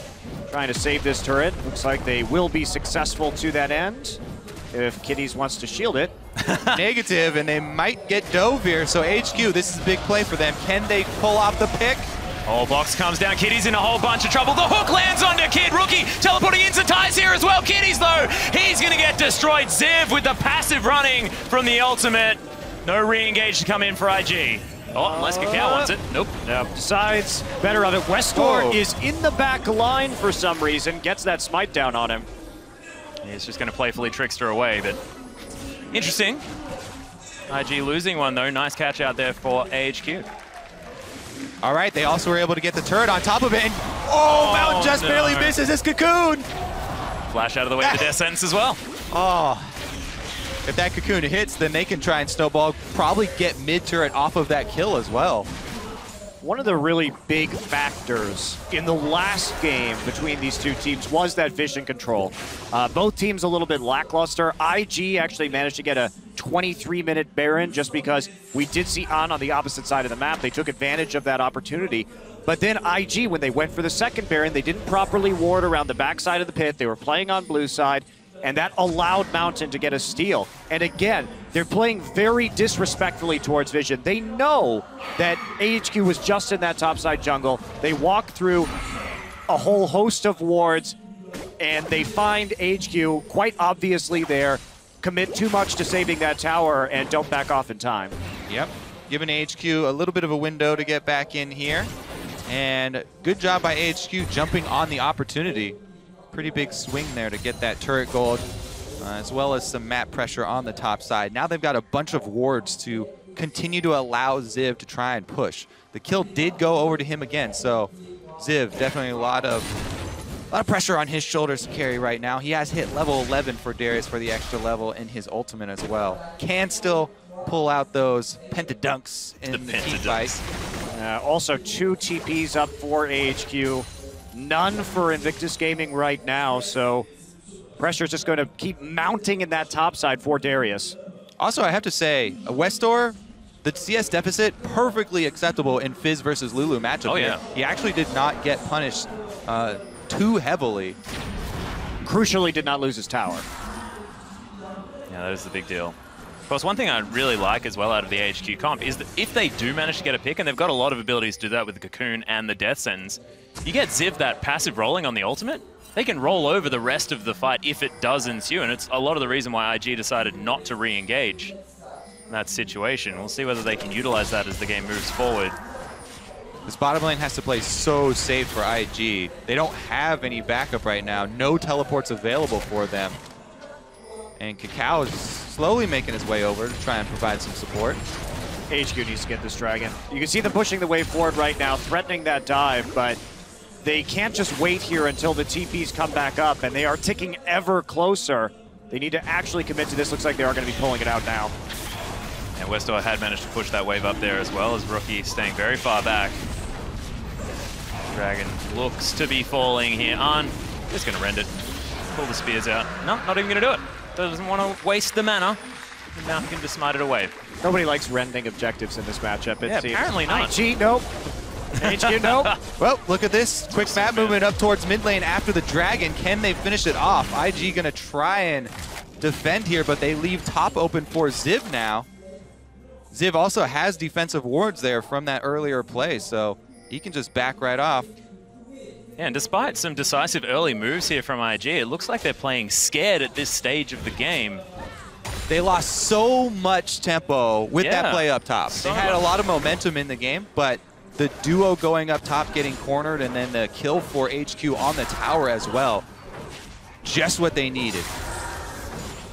trying to save this turret. Looks like they will be successful to that end if Kitties wants to shield it. Negative, and they might get dove here. So HQ, this is a big play for them. Can they pull off the pick? Whole box comes down. Kitty's in a whole bunch of trouble. The hook lands onto Kid. Rookie teleporting into ties here as well. Kitty's, though, he's going to get destroyed. Ziv with the passive running from the ultimate. No re-engage to come in for IG. Oh, unless Kakao wants it. Nope. No, decides better of it. Westor is in the back line for some reason, gets that smite down on him. He's just going to playfully trickster away, but interesting. IG losing one, though. Nice catch out there for AHQ. All right, they also were able to get the turret on top of it. And, Mountain just barely misses his cocoon. Flash out of the way of the death sentence as well. Oh, if that cocoon hits, then they can try and snowball, probably get mid-turret off of that kill as well. One of the really big factors in the last game between these two teams was that vision control. Both teams a little bit lackluster. IG actually managed to get a 23-minute Baron just because we did see on the opposite side of the map. They took advantage of that opportunity. But then IG, when they went for the second Baron, they didn't properly ward around the backside of the pit. They were playing on blue side, and that allowed Mountain to get a steal. And again, they're playing very disrespectfully towards Vision. They know that AHQ was just in that topside jungle. They walk through a whole host of wards, and they find AHQ quite obviously there, commit too much to saving that tower, and don't back off in time. Yep, giving AHQ a little bit of a window to get back in here. And good job by AHQ jumping on the opportunity. Pretty big swing there to get that turret gold, as well as some map pressure on the top side. Now they've got a bunch of wards to continue to allow Ziv to try and push. The kill did go over to him again, so Ziv definitely a lot of pressure on his shoulders to carry right now. He has hit level 11 for Darius for the extra level in his ultimate as well. Can still pull out those pentadunks in the team fight. Also 2 TPs up for AHQ. None for Invictus Gaming right now, so pressure's just going to keep mounting in that top side for Darius. Also, I have to say, Westor, the CS deficit, perfectly acceptable in Fizz versus Lulu matchup. Oh, yeah. He actually did not get punished too heavily. Crucially, did not lose his tower. Yeah, that is the big deal. Of course, one thing I really like as well out of the AHQ comp is that if they do manage to get a pick, and they've got a lot of abilities to do that with the Cocoon and the Death Sentence, you get Ziv that passive rolling on the ultimate, they can roll over the rest of the fight if it does ensue, and it's a lot of the reason why IG decided not to re-engage in that situation. We'll see whether they can utilize that as the game moves forward. This bottom lane has to play so safe for IG. They don't have any backup right now. No teleports available for them. And Kakao is slowly making his way over to try and provide some support. AHQ needs to get this dragon. You can see them pushing the way forward right now, threatening that dive, but they can't just wait here until the TPs come back up, and they are ticking ever closer. They need to actually commit to this. Looks like they are going to be pulling it out now. And Westor had managed to push that wave up there as well, as Rookie staying very far back. Dragon looks to be falling here on. Just going to rend it. Pull the spears out. No, not even going to do it. Doesn't want to waste the mana. And now he can just smite it away. Nobody likes rending objectives in this matchup, it seems. Apparently not. IG, nope. AHQ, nope. Well, look at this. Quick map movement up towards mid lane after the dragon. Can they finish it off? IG going to try and defend here, but they leave top open for Ziv now. Ziv also has defensive wards there from that earlier play, so he can just back right off. Yeah, and despite some decisive early moves here from IG, it looks like they're playing scared at this stage of the game. They lost so much tempo with that play up top. They had a lot of momentum in the game, but the duo going up top, getting cornered, and then the kill for HQ on the tower as well. Just what they needed.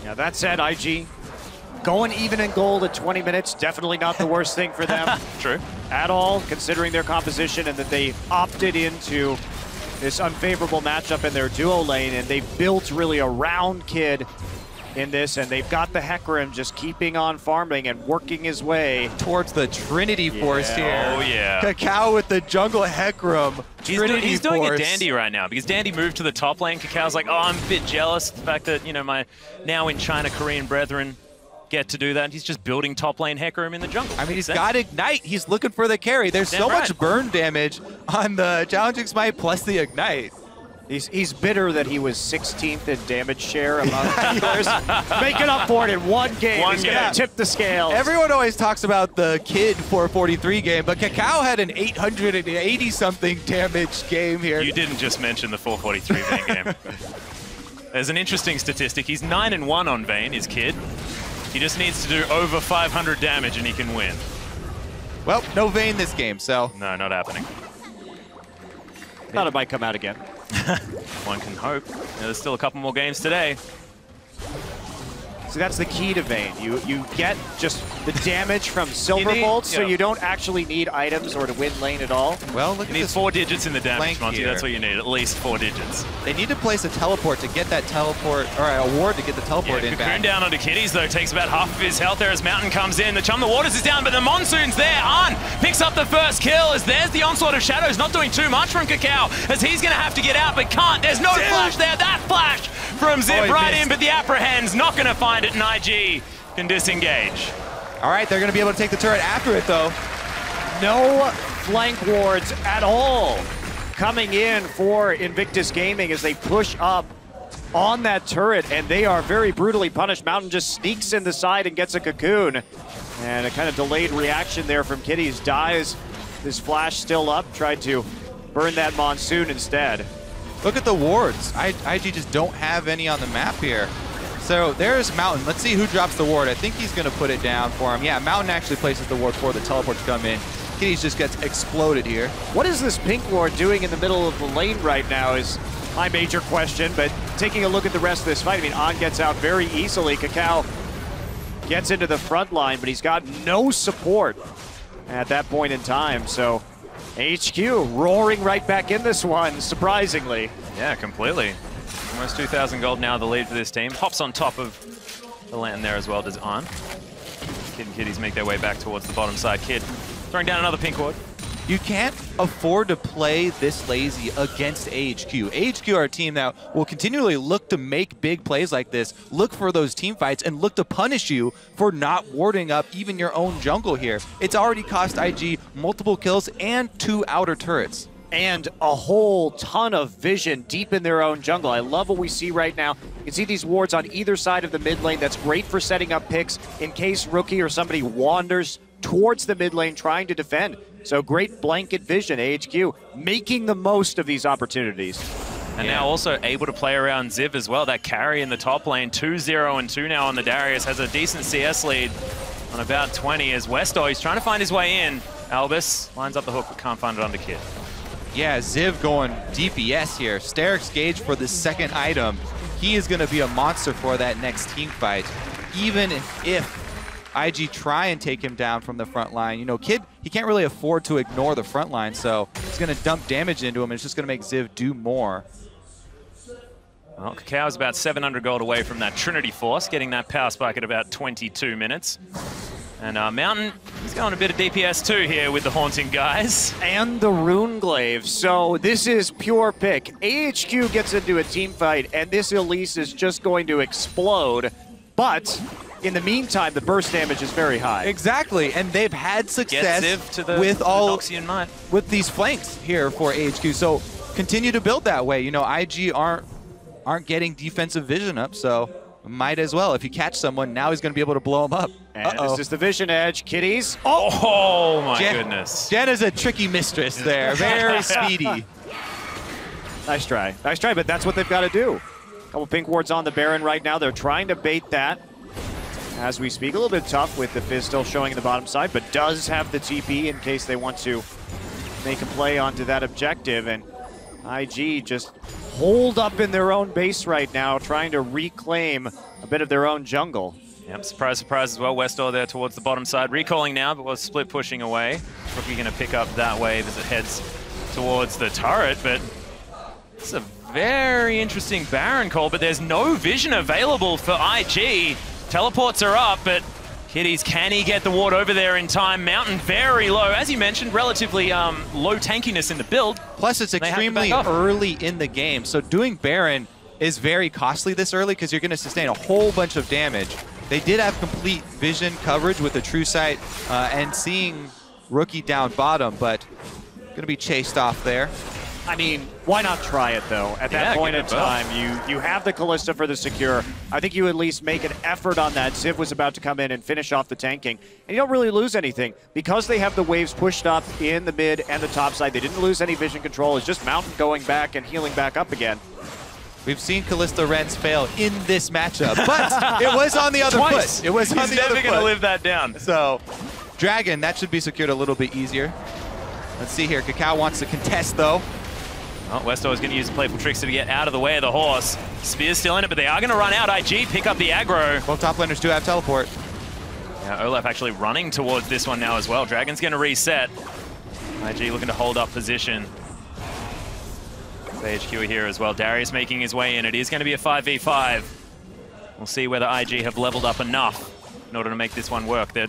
Yeah, that said, IG going even in gold at 20 minutes, definitely not the worst thing for them. True. At all, considering their composition and that they opted into this unfavorable matchup in their duo lane, and they built really a round kid in this, and they've got the Hecarim just keeping on farming and working his way towards the Trinity Force here. Oh, yeah. Kakao with the jungle Hecarim. He's doing it dandy right now, because Dandy moved to the top lane. Kakao's like, oh, I'm a bit jealous the fact that, you know, my now in China Korean brethren get to do that. He's just building top lane Hecarim in the jungle. I mean, he's got Ignite. He's looking for the carry. There's so much burn damage on the Challenging Smite plus the Ignite. He's bitter that he was 16th in damage share among players. Making up for it in one game. He's going to tip the scales. Everyone always talks about the Kid 443 game, but Kakao had an 880-something damage game here. You didn't just mention the 443 Vayne game. There's an interesting statistic. He's 9-1 on Vayne, his Kid. He just needs to do over 500 damage and he can win. Well, no Vayne this game, so. No, not happening. Thought it might come out again. One can hope. There's still a couple more games today. So that's the key to Vayne. You get just the damage from Silver Bolts, so you don't actually need items or to win lane at all. Well, look You at need this 4 digits in the damage, Monty. here. That's what you need, at least 4 digits. They need to place a teleport to get that teleport, or a ward to get the teleport in Cocoon back. down onto Kitties, though, takes about half of his health there as Mountain comes in. The Chum the Waters is down, but the Monsoon's there. Ahn picks up the first kill as there's the Onslaught of Shadows, not doing too much from Cacao, as he's going to have to get out, but can't. There's no flash there. That flash from Ziv right in, but the Apprehend's not going to find it, and IG can disengage. All right, they're going to be able to take the turret after it, though. No flank wards at all coming in for Invictus Gaming as they push up on that turret, and they are very brutally punished. Mountain just sneaks in the side and gets a cocoon. And a kind of delayed reaction there from Kitties. Dies, his flash still up, tried to burn that Monsoon instead. Look at the wards. IG just don't have any on the map here. So there's Mountain. Let's see who drops the ward. I think he's going to put it down for him. Yeah, Mountain actually places the ward for the teleport to come in. Kitties just gets exploded here. What is this pink ward doing in the middle of the lane right now is my major question, but taking a look at the rest of this fight, I mean, Ahn gets out very easily. Cacao gets into the front line, but he's got no support at that point in time. So AHQ roaring right back in this one, surprisingly. Yeah, completely. Almost 2,000 gold now, the lead for this team. Hops on top of the land there as well, does Ahn. Kid and Kitties make their way back towards the bottom side. Kid throwing down another pink ward. You can't afford to play this lazy against AHQ. AHQ are a team that will continually look to make big plays like this, look for those team fights, and look to punish you for not warding up even your own jungle here. It's already cost IG multiple kills and 2 outer turrets. And a whole ton of vision deep in their own jungle. I love what we see right now. You can see these wards on either side of the mid lane. That's great for setting up picks in case Rookie or somebody wanders towards the mid lane trying to defend. So great blanket vision, AHQ, making the most of these opportunities. And now also able to play around Ziv as well. That carry in the top lane, 2-0 and 2 now on the Darius, has a decent CS lead on about 20 as Westo, he's trying to find his way in. Albus lines up the hook but can't find it under Kid. Yeah, Ziv going DPS here. Steric's Gauge for the second item. He is going to be a monster for that next team fight. Even if IG try and take him down from the front line, you know, Kid, he can't really afford to ignore the front line, so he's going to dump damage into him, and it's just going to make Ziv do more. Well, Cacao's about 700 gold away from that Trinity Force, getting that power spike at about 22 minutes. And Mountain, he's going a bit of DPS too here with the Haunting guys. And the Rune Glaive. So this is pure pick. AHQ gets into a team fight, and this Elise is just going to explode. But in the meantime, the burst damage is very high. Exactly, and they've had success with these flanks here for AHQ. So continue to build that way. You know, IG aren't getting defensive vision up, so might as well. If you catch someone, now he's going to be able to blow him up. And this is the vision edge. Kitties. Oh my goodness. Jen is a tricky mistress there. Very speedy. Nice try. Nice try, but that's what they've got to do. A couple pink wards on the Baron right now. They're trying to bait that as we speak. A little bit tough with the Fizz still showing in the bottom side, but does have the TP in case they want to make a play onto that objective. And IG just holed up in their own base right now, trying to reclaim a bit of their own jungle. Yep, surprise, surprise as well. Westor there towards the bottom side. Recalling now, but was split pushing away. Rookie going to pick up that wave as it heads towards the turret, but it's a very interesting Baron call, but there's no vision available for IG. Teleports are up, but Kitties, can he get the ward over there in time? Mountain very low. As you mentioned, relatively low tankiness in the build. Plus, it's extremely early in the game, so doing Baron is very costly this early because you're going to sustain a whole bunch of damage. They did have complete vision coverage with the True Sight and seeing Rookie down bottom, but going to be chased off there. I mean, why not try it, though? At that point in time, you have the Kalista for the secure. I think you at least make an effort on that. Ziv was about to come in and finish off the tanking. And you don't really lose anything. Because they have the waves pushed up in the mid and the top side, they didn't lose any vision control. It's just Mountain going back and healing back up again. We've seen Kalista Renz fail in this matchup, but it was on the other foot. It was on the other foot. He's never going to live that down. So Dragon, that should be secured a little bit easier. Let's see here. Kakao wants to contest, though. Oh, Westor is going to use playful tricks to get out of the way of the horse. Spear's still in it, but they are going to run out. IG pick up the aggro. Both top laners do have teleport. Yeah, Olaf actually running towards this one now as well. Dragon's going to reset. IG looking to hold up position. AHQ here as well. Darius making his way in. It is going to be a 5v5. We'll see whether IG have leveled up enough in order to make this one work. Their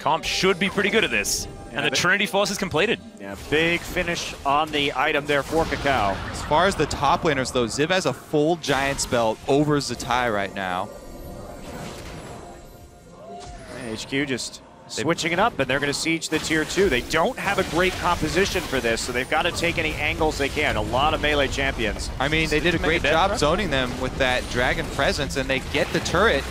comp should be pretty good at this. Yeah, and the Trinity Force is completed. Yeah, big finish on the item there for Kakao. As far as the top laners, though, Ziv has a full Giant Spell over Zatai right now. AHQ just switching it up, and they're going to siege the tier 2. They don't have a great composition for this, so they've got to take any angles they can. A lot of melee champions. I mean, they did a great job zoning them with that Dragon presence, and they get the turret.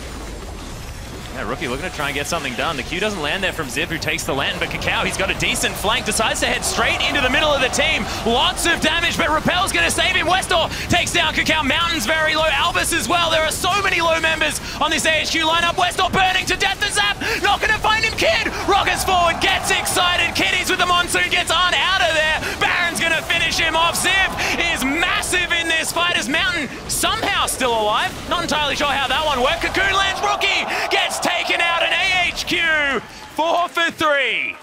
Yeah, Rookie looking to try and get something done. The Q doesn't land there from Ziv, who takes the land, but Kakao, he's got a decent flank, decides to head straight into the middle of the team. Lots of damage, but Repel's going to save him. Westor takes down Kakao. Mountain's very low. Albus as well. There are so many low members on this AHQ lineup. Westor burning to death. The Zap not going to find him. Kid rockets forward, gets excited. Kiddies with the Monsoon, gets on out of there. Baron's going to finish him off. Ziv is massive in this fight as Mountain somehow still alive. Not entirely sure how that one worked. Cocoon lands. Rookie gets taken out, an AHQ 4 for 3.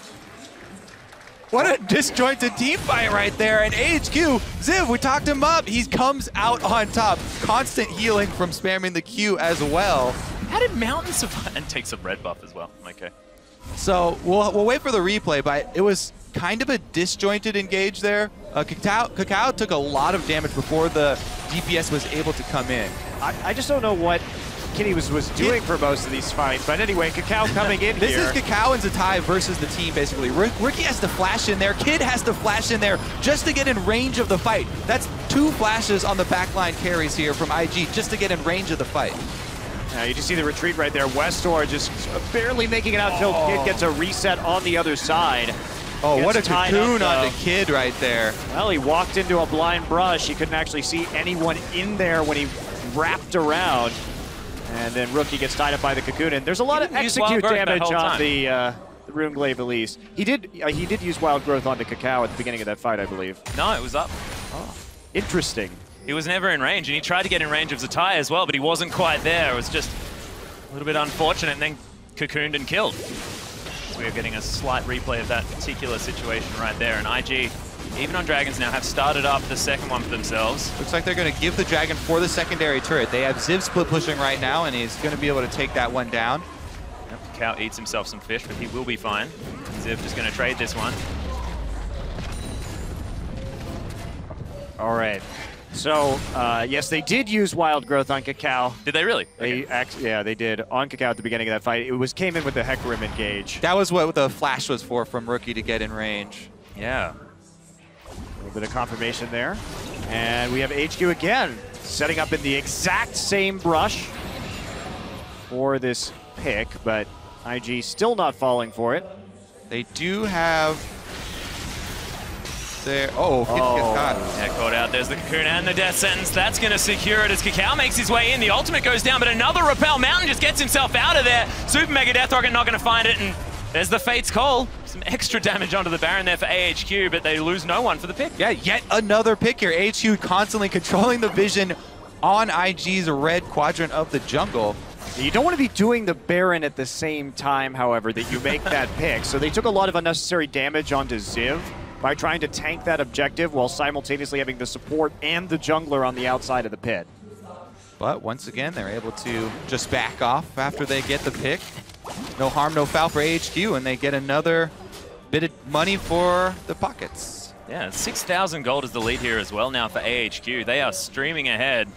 What a disjointed team fight right there. And AHQ, Ziv, we talked him up. He comes out on top. Constant healing from spamming the Q as well. How did Mountain survive? And take some red buff as well. Okay. So we'll wait for the replay, but it was kind of a disjointed engage there. Kakao took a lot of damage before the DPS was able to come in. I just don't know what Kitty was doing for most of these fights. But anyway, Kakao coming in this here. This is Kakao and Zatai versus the team, basically. Rookie has to flash in there. Kid has to flash in there just to get in range of the fight. That's 2 flashes on the backline carries here from IG just to get in range of the fight. Now you just see the retreat right there. Westor just barely making it out until Kid gets a reset on the other side. Oh, what a cocoon on the Kid right there. Well, he walked into a blind brush. He couldn't actually see anyone in there when he wrapped around. And then Rookie gets tied up by the cocoon. And there's a lot of execute damage on the Rune Glaive at least. He did use Wild Growth onto Kakao at the beginning of that fight, I believe. No, it was up. Oh, interesting. He was never in range, and he tried to get in range of Zatai as well, but he wasn't quite there. It was just a little bit unfortunate, and then cocooned and killed. We are getting a slight replay of that particular situation right there, and IG, even on Dragons now, have started up the second one for themselves. Looks like they're going to give the Dragon for the secondary turret. They have Ziv split pushing right now, and he's going to be able to take that one down. Yep, Cow eats himself some fish, but he will be fine. Ziv just going to trade this one. All right. So, yes, they did use Wild Growth on Kakao. Did they really? Yeah, they did on Kakao at the beginning of that fight. It came in with the Hecarim engage. That was what the flash was for from Rookie to get in range. Yeah. A little bit of confirmation there. And we have HQ again, setting up in the exact same brush for this pick, but IG still not falling for it. They do have their... Oh, Kid gets caught. Yeah, caught out. There's the cocoon and the death sentence. That's going to secure it as Kakao makes his way in. The ultimate goes down, but another Repel. Mountain just gets himself out of there. Super Mega Death Rocket not going to find it, and there's the Fate's Call. Some extra damage onto the Baron there for AHQ, but they lose no one for the pick. Yeah, yet another pick here. AHQ constantly controlling the vision on IG's red quadrant of the jungle. You don't want to be doing the Baron at the same time, however, that you make that pick. So they took a lot of unnecessary damage onto Ziv by trying to tank that objective while simultaneously having the support and the jungler on the outside of the pit. But once again, they're able to just back off after they get the pick. No harm, no foul for AHQ, and they get another bit of money for the pockets. Yeah, 6,000 gold is the lead here as well now for AHQ. They are streaming ahead.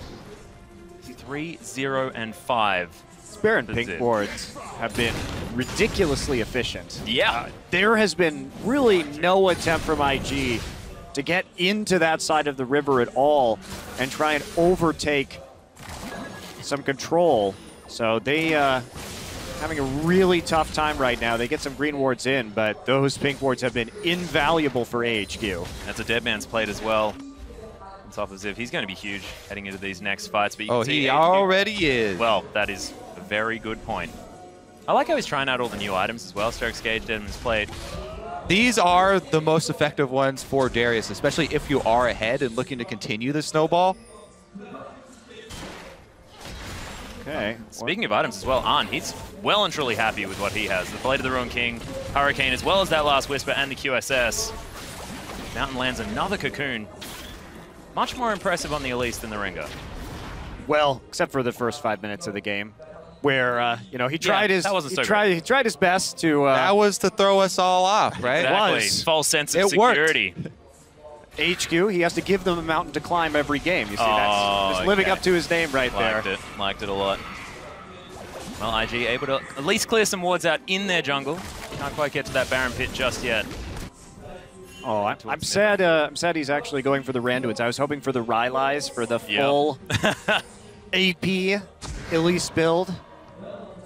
3-0-5. Baron pink boards have been ridiculously efficient. Yeah. There has been really no attempt from IG to get into that side of the river at all and try and overtake some control. So they having a really tough time right now. They get some green wards in, but those pink wards have been invaluable for AHQ. That's a dead man's plate as well. On top of Ziv, he's going to be huge heading into these next fights. But you can see he AHQ, already is. Well, that is a very good point. I like how he's trying out all the new items as well. Strokes Gauge, Deadman's Plate. These are the most effective ones for Darius, especially if you are ahead and looking to continue the snowball. Okay. Speaking of items as well, Arn, he's well and truly happy with what he has. The Blade of the Ruined King, Hurricane, as well as that Last Whisper and the QSS. Mountain lands another Cocoon. Much more impressive on the Elise than the Rengar. Well, except for the first 5 minutes of the game, where you know, he tried his he tried his best to. That was to throw us all off, right? Exactly. False sense of security. Worked. AHQ, he has to give them a mountain to climb every game. You see, that's just living up to his name right there. Liked it a lot. Well, IG able to at least clear some wards out in their jungle. Can't quite get to that Baron pit just yet. Oh, I'm sad. I'm sad he's actually going for the Randuins. I was hoping for the Rylai's for the full AP Elise build.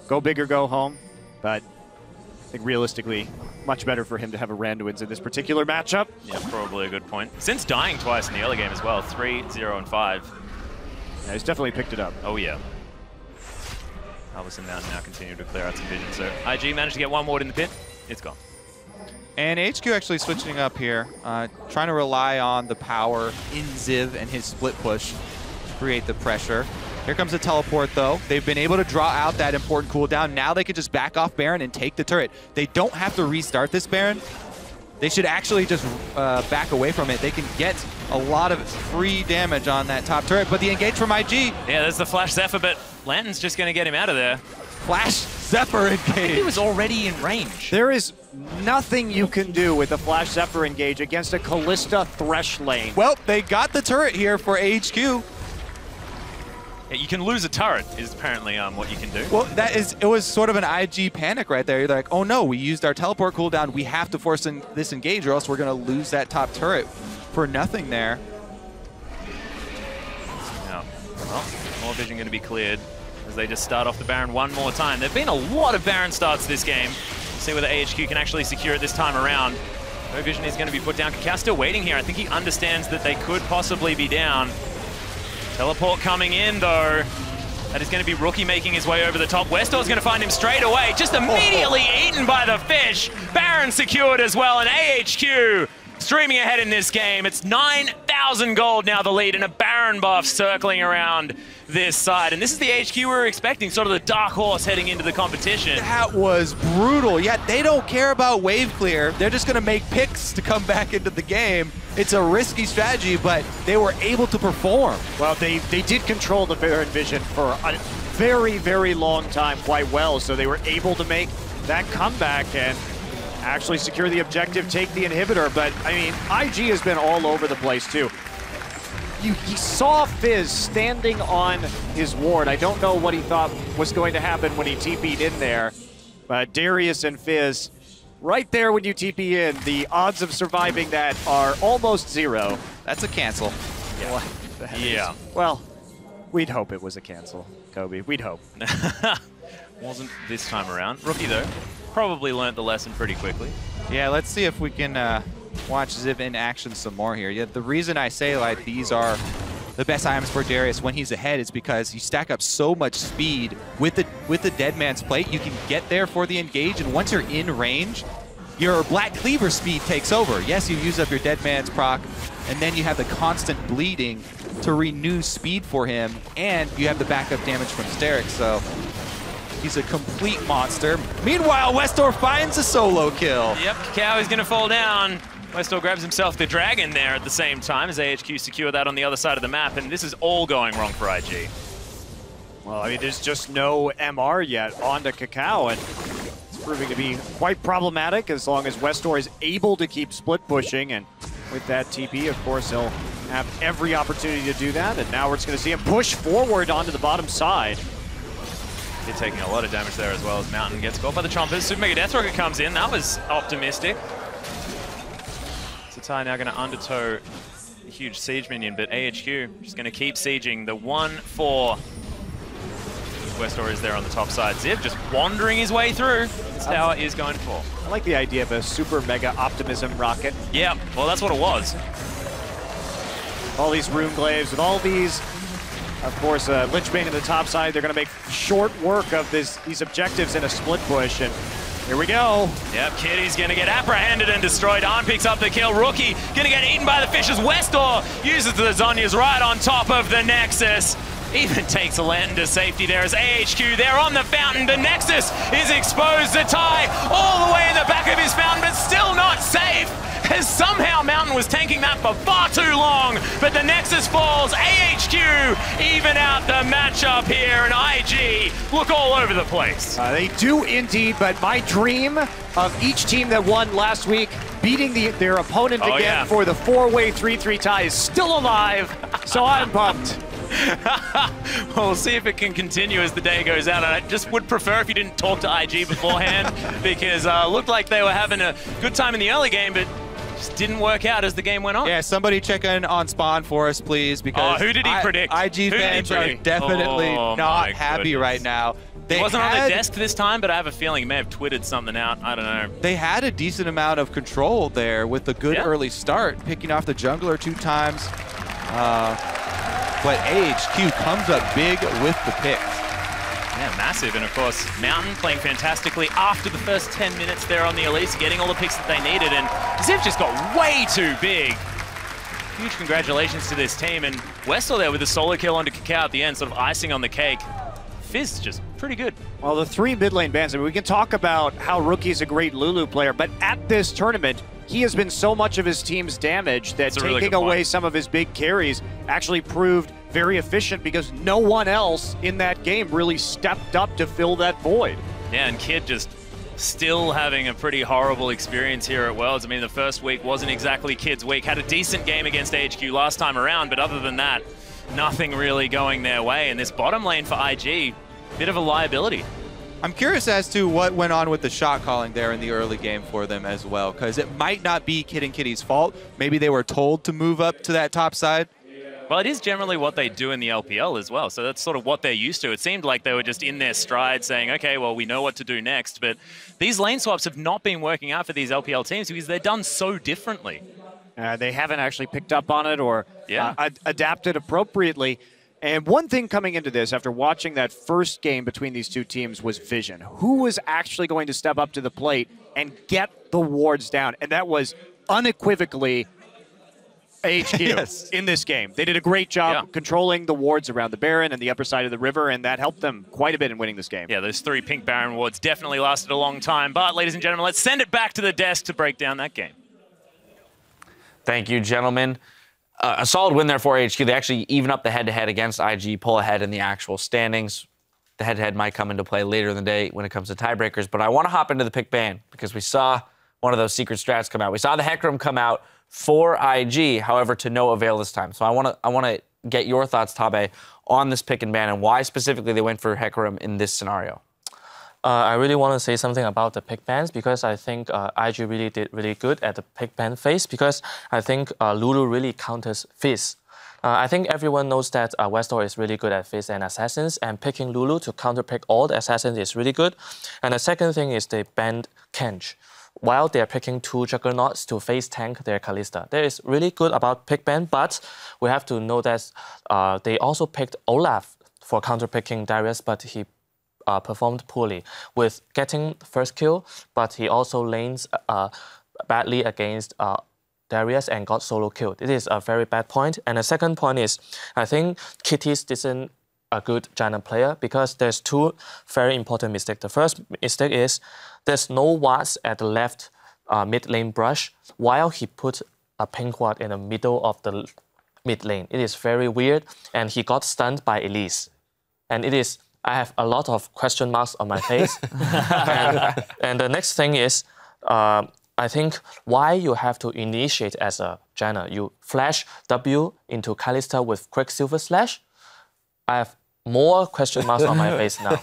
Go big or go home. But I think realistically, much better for him to have a Randuins in this particular matchup. Yeah, probably a good point. Since dying twice in the early game as well, 3, 0, and 5. Yeah, he's definitely picked it up. Oh, yeah. Halverson Mountain now continue to clear out some vision. So IG managed to get one ward in the pit. It's gone. And HQ actually switching up here, trying to rely on the power in Ziv and his split push to create the pressure. Here comes the teleport, though. They've been able to draw out that important cooldown. Now they can just back off Baron and take the turret. They don't have to restart this Baron. They should actually just back away from it. They can get a lot of free damage on that top turret, but the engage from IG. Yeah, there's the Flash Zephyr, but Lanton's just going to get him out of there. Flash Zephyr engage. He was already in range. There is nothing you can do with a Flash Zephyr engage against a Kalista Thresh lane. Well, they got the turret here for AHQ. Yeah, you can lose a turret is apparently what you can do. Well, it was sort of an IG panic right there. You're like, oh no, we used our teleport cooldown. We have to force in this engage or else we're going to lose that top turret for nothing there. Yeah. Well, more vision going to be cleared as they just start off the Baron one more time. There have been a lot of Baron starts this game. See whether AHQ can actually secure it this time around. No vision is going to be put down. Kakao still waiting here. I think he understands that they could possibly be down. Teleport coming in, though. That is going to be Rookie making his way over the top. Westor's going to find him straight away. Just immediately eaten by the fish. Baron secured as well, and AHQ streaming ahead in this game. It's 9,000 gold now, the lead, and a Baron buff circling around this side. And this is the HQ we were expecting, sort of the dark horse heading into the competition. That was brutal. Yeah, they don't care about wave clear. They're just going to make picks to come back into the game. It's a risky strategy, but they were able to perform. Well, they did control the Baron vision for a very, very long time quite well, so they were able to make that comeback and actually secure the objective, take the inhibitor. But, I mean, IG has been all over the place, too. He saw Fizz standing on his ward. I don't know what he thought was going to happen when he TP'd in there, but Darius and Fizz, right there when you TP in, the odds of surviving that are almost zero. That's a cancel. Yeah. Yeah. Well, we'd hope it was a cancel, Kobe. We'd hope. Wasn't this time around. Rookie, though, probably learned the lesson pretty quickly. Yeah, let's see if we can watch Ziv in action some more here. Yeah, the reason I say like these are the best items for Darius when he's ahead is because you stack up so much speed with the Dead Man's Plate. You can get there for the engage, and once you're in range, your Black Cleaver speed takes over. Yes, you use up your Dead Man's proc, and then you have the constant bleeding to renew speed for him, and you have the backup damage from Sterix, so he's a complete monster. Meanwhile, Westor finds a solo kill. Yep, Kakao is going to fall down. Westor grabs himself the dragon there at the same time as AHQ secure that on the other side of the map, and this is all going wrong for IG. Well, I mean, there's just no MR yet onto Kakao, and it's proving to be quite problematic as long as Westor is able to keep split pushing, and with that TP, of course, he'll have every opportunity to do that, and now we're just going to see him push forward onto the bottom side. He's taking a lot of damage there as well as Mountain gets caught by the Chompers. Super Mega Death Rocket comes in. That was optimistic. Satai now going to undertow a huge siege minion, but AHQ just going to keep sieging the 1-4. Westor is there on the top side. Ziv just wandering his way through. This tower is going to fall. I like the idea of a Super Mega Optimism rocket. Yeah, well, that's what it was. All these rune glaives with all these Of course, Lynchbane in the top side. They're going to make short work of these objectives in a split push. And here we go. Yep, Kitty's going to get apprehended and destroyed. Arn picks up the kill. Rookie going to get eaten by the fishes. Westor uses the Zonias right on top of the Nexus. Even takes a land to safety there as AHQ. They're on the fountain. The Nexus is exposed to Ty all the way in the back of his fountain, but still not safe. As somehow Mountain was tanking that for far too long, but the Nexus falls. AHQ even out the matchup here, and IG look all over the place. They do indeed, but my dream of each team that won last week, beating their opponent again for the 4-way 3-3 tie is still alive, so I'm pumped. Well, we'll see if it can continue as the day goes out. And I just would prefer if you didn't talk to IG beforehand because looked like they were having a good time in the early game, but just didn't work out as the game went on. Yeah, somebody check in on Spawn for us, please, because who did he predict? IG fans are definitely not happy right now. He wasn't on the desk this time, but I have a feeling he may have twittered something out. I don't know. They had a decent amount of control there with a good early start, picking off the jungler 2 times. But AHQ comes up big with the picks. Yeah, massive. And of course, Mountain playing fantastically after the first 10 minutes there on the Elise, getting all the picks that they needed. And Ziv just got way too big. Huge congratulations to this team. And Westel there with a solo kill onto Kakao at the end, sort of icing on the cake. Fizz just pretty good. Well, the 3 mid lane bans, I mean, we can talk about how Rookie's a great Lulu player, but at this tournament, he has been so much of his team's damage that taking away some of his big carries actually proved very efficient because no one else in that game really stepped up to fill that void. Yeah, and Kid just still having a pretty horrible experience here at Worlds. I mean, the first week wasn't exactly Kid's week. Had a decent game against AHQ last time around, but other than that, nothing really going their way. And this bottom lane for IG, bit of a liability. I'm curious as to what went on with the shot calling there in the early game for them as well, because it might not be Kid and Kitty's fault. Maybe they were told to move up to that top side. Well, it is generally what they do in the LPL as well, so that's sort of what they're used to. It seemed like they were just in their stride saying, okay, well, we know what to do next, but these lane swaps have not been working out for these LPL teams because they're done so differently. They haven't actually picked up on it or adapted appropriately. And one thing coming into this, after watching that first game between these two teams, was vision. Who was actually going to step up to the plate and get the wards down? And that was unequivocally AHQ in this game. They did a great job controlling the wards around the Baron and the upper side of the river, and that helped them quite a bit in winning this game. Yeah, those 3 pink Baron wards definitely lasted a long time. But, ladies and gentlemen, let's send it back to the desk to break down that game. Thank you, gentlemen. A solid win there for AHQ. They actually even up the head-to-head against IG, pull ahead in the actual standings. The head-to-head might come into play later in the day when it comes to tiebreakers, but I want to hop into the pick ban because we saw one of those secret strats come out. We saw the Hecarim come out for IG, however, to no avail this time. So I want to get your thoughts, Tabe, on this pick and ban and why specifically they went for Hecarim in this scenario. I really want to say something about the pick bans because I think IG really did really good at the pick ban phase because I think Lulu really counters Fizz. I think everyone knows that Westor is really good at Fizz and Assassins, and picking Lulu to counter-pick all the Assassins is really good. And the second thing is they banned Kench. While they're picking 2 Juggernauts to face tank their Kalista. That is really good about pick ban, but we have to know that they also picked Olaf for counter-picking Darius, but he performed poorly with getting the first kill, but he also lanes badly against Darius and got solo killed. It is a very bad point. And the second point is, I think Kitty's isn't a good Giant player because there's 2 very important mistakes. The first mistake is there's no wards at the left mid lane brush while he put a pink ward in the middle of the mid lane. It is very weird, and he got stunned by Elise. And it is, I have a lot of question marks on my face. and the next thing is, I think why you have to initiate as a Janna. You flash W into Kalista with Quicksilver Slash. I have more question marks on my face now.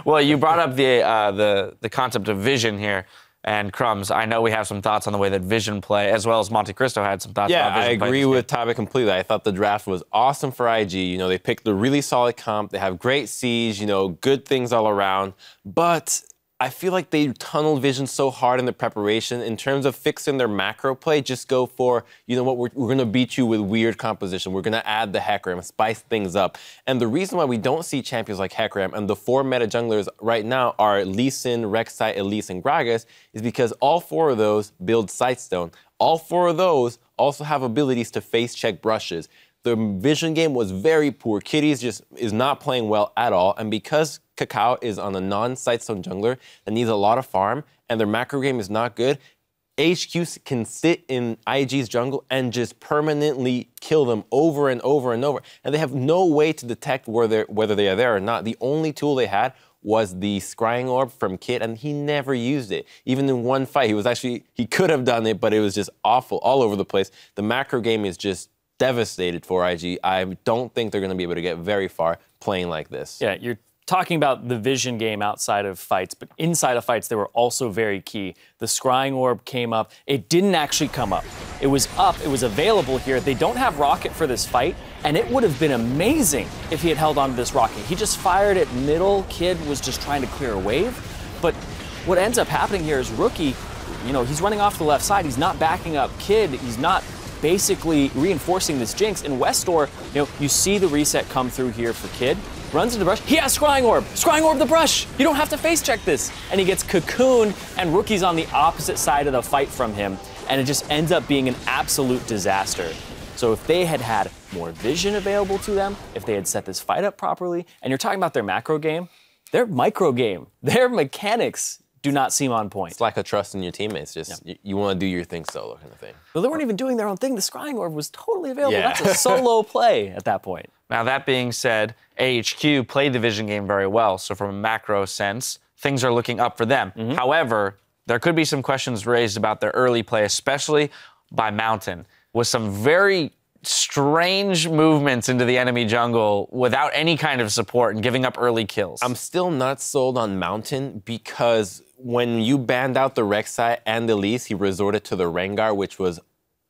Well, you brought up the concept of vision here. And Crumbs, I know we have some thoughts on the way that Vision play, as well as Monte Cristo had some thoughts about Vision play. Yeah, I agree with Tabe completely. I thought the draft was awesome for IG. You know, they picked a really solid comp. They have great siege, you know, good things all around. But I feel like they tunnel vision so hard in the preparation. In terms of fixing their macro play, just go for, you know what, we're going to beat you with weird composition. We're going to add the Hecarim, spice things up. And the reason why we don't see champions like Hecarim and the 4 meta junglers right now are Lee Sin, Rek'Sai, Elise, and Gragas is because all 4 of those build Sightstone. All 4 of those also have abilities to face check brushes. The vision game was very poor. Kitty's just is not playing well at all. And because Kakao is on a non-Sightstone jungler that needs a lot of farm and their macro game is not good, AHQ can sit in IG's jungle and just permanently kill them over and over and over. And they have no way to detect whether they are there or not. The only tool they had was the Scrying Orb from Kit, and he never used it. Even in one fight, he could have done it, but it was just awful all over the place. The macro game is just devastated for IG. I don't think they're going to be able to get very far playing like this. Yeah, you're talking about the vision game outside of fights, but inside of fights, they were also very key. The Scrying Orb came up. It didn't actually come up. It was up. It was available here. They don't have Rocket for this fight, and it would have been amazing if he had held on to this Rocket. He just fired it middle. Kid was just trying to clear a wave. But what ends up happening here is Rookie, you know, he's running off the left side. He's not backing up Kid. He's not basically reinforcing this Jinx. In Westdoor, you know, you see the reset come through here for Kid. Runs into the brush. He has Scrying Orb. Scrying Orb the brush. You don't have to face check this. And he gets cocooned, and Rookie's on the opposite side of the fight from him. And it just ends up being an absolute disaster. So if they had had more vision available to them, if they had set this fight up properly, and you're talking about their macro game, their micro game, their mechanics do not seem on point. It's lack of trust in your teammates. Just you want to do your thing solo kind of thing. Well, they weren't even doing their own thing. The Scrying Orb was totally available. Yeah. That's a solo play at that point. Now, that being said, AHQ played the vision game very well. So from a macro sense, things are looking up for them. However, there could be some questions raised about their early play, especially by Mountain, with some very strange movements into the enemy jungle without any kind of support and giving up early kills. I'm still not sold on Mountain because when you banned out the Rek'Sai and the Elise, he resorted to the Rengar, which was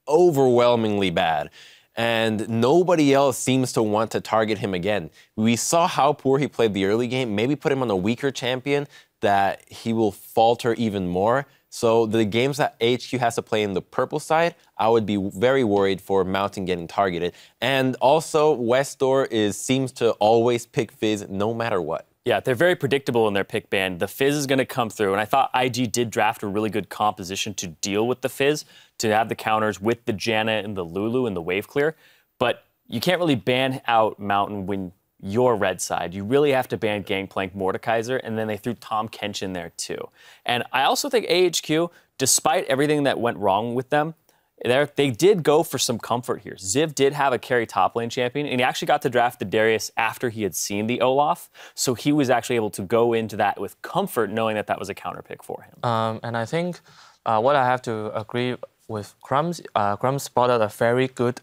overwhelmingly bad. And nobody else seems to want to target him again. We saw how poor he played the early game. Maybe put him on a weaker champion that he will falter even more. So the games that AHQ has to play in the purple side, I would be very worried for Mountain getting targeted. And also, Westdoor seems to always pick Fizz no matter what. Yeah, they're very predictable in their pick ban. The Fizz is going to come through, and I thought IG did draft a really good composition to deal with the Fizz, to have the counters with the Janna and the Lulu and the wave clear. But you can't really ban out Mountain when you're red side. You really have to ban Gangplank, Mordekaiser, and then they threw Tahm Kench in there too. And I also think AHQ, despite everything that went wrong with them, they did go for some comfort here. Ziv did have a carry top lane champion, and he actually got to draft the Darius after he had seen the Olaf, so he was actually able to go into that with comfort, knowing that that was a counter pick for him. And I think what I have to agree with Crumbs, Crumbs spotted a very good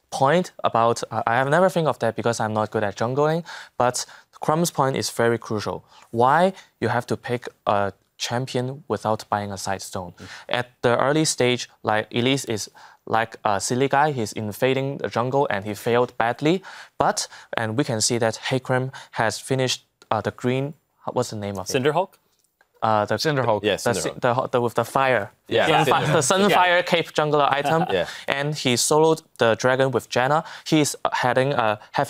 point about, I have never think of that because I'm not good at jungling, but Crumb's point is very crucial. Why you have to pick a champion without buying a side stone. At the early stage, like Elise is like a silly guy, he's invading the jungle and he failed badly. And we can see that Hecarim has finished the green, what's the name of it? Cinderhulk? The Cinderhulk. Yes, Cinderhulk. With the fire. Yeah. The Sunfire Cape jungler item. And he soloed the dragon with Janna. He's having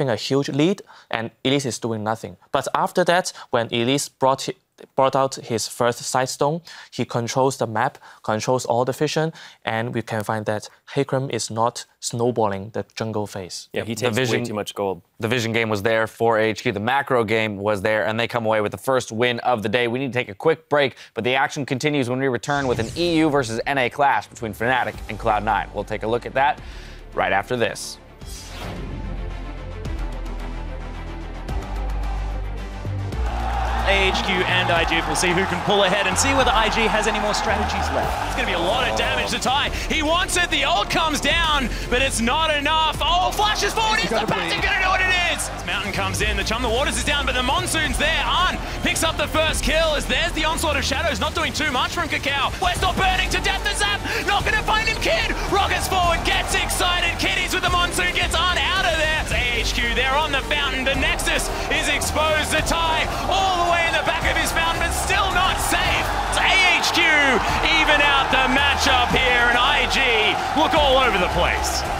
a huge lead, and Elise is doing nothing. But after that, when Elise brought out his first side stone, he controls the map, controls all the vision, and we can find that Hecarim is not snowballing the jungle phase. Yeah, he takes way too much gold. The vision game was there for AHQ. The macro game was there, and they come away with the first win of the day. We need to take a quick break, but the action continues when we return with an EU versus NA clash between Fnatic and Cloud9. We'll take a look at that right after this. AHQ and IG. We'll see who can pull ahead and see whether IG has any more strategies left. It's going to be a lot of damage to tie. He wants it. The ult comes down, but it's not enough. Oh, flashes forward. Is the passive going to know what it is? As Mountain comes in, the Chum the Waters is down, but the Monsoon's there. Arn picks up the first kill as there's the onslaught of shadows. Not doing too much from Kakao. Westdoor burning to death. The Zap not going to find him. Kid rockets forward, gets excited. Kiddies with the Monsoon gets Arn out of there. It's AHQ. They're on the fountain. The Nexus is exposed. The tie all the way in the back of his fountain, but still not safe. even out the matchup here, and IG look all over the place.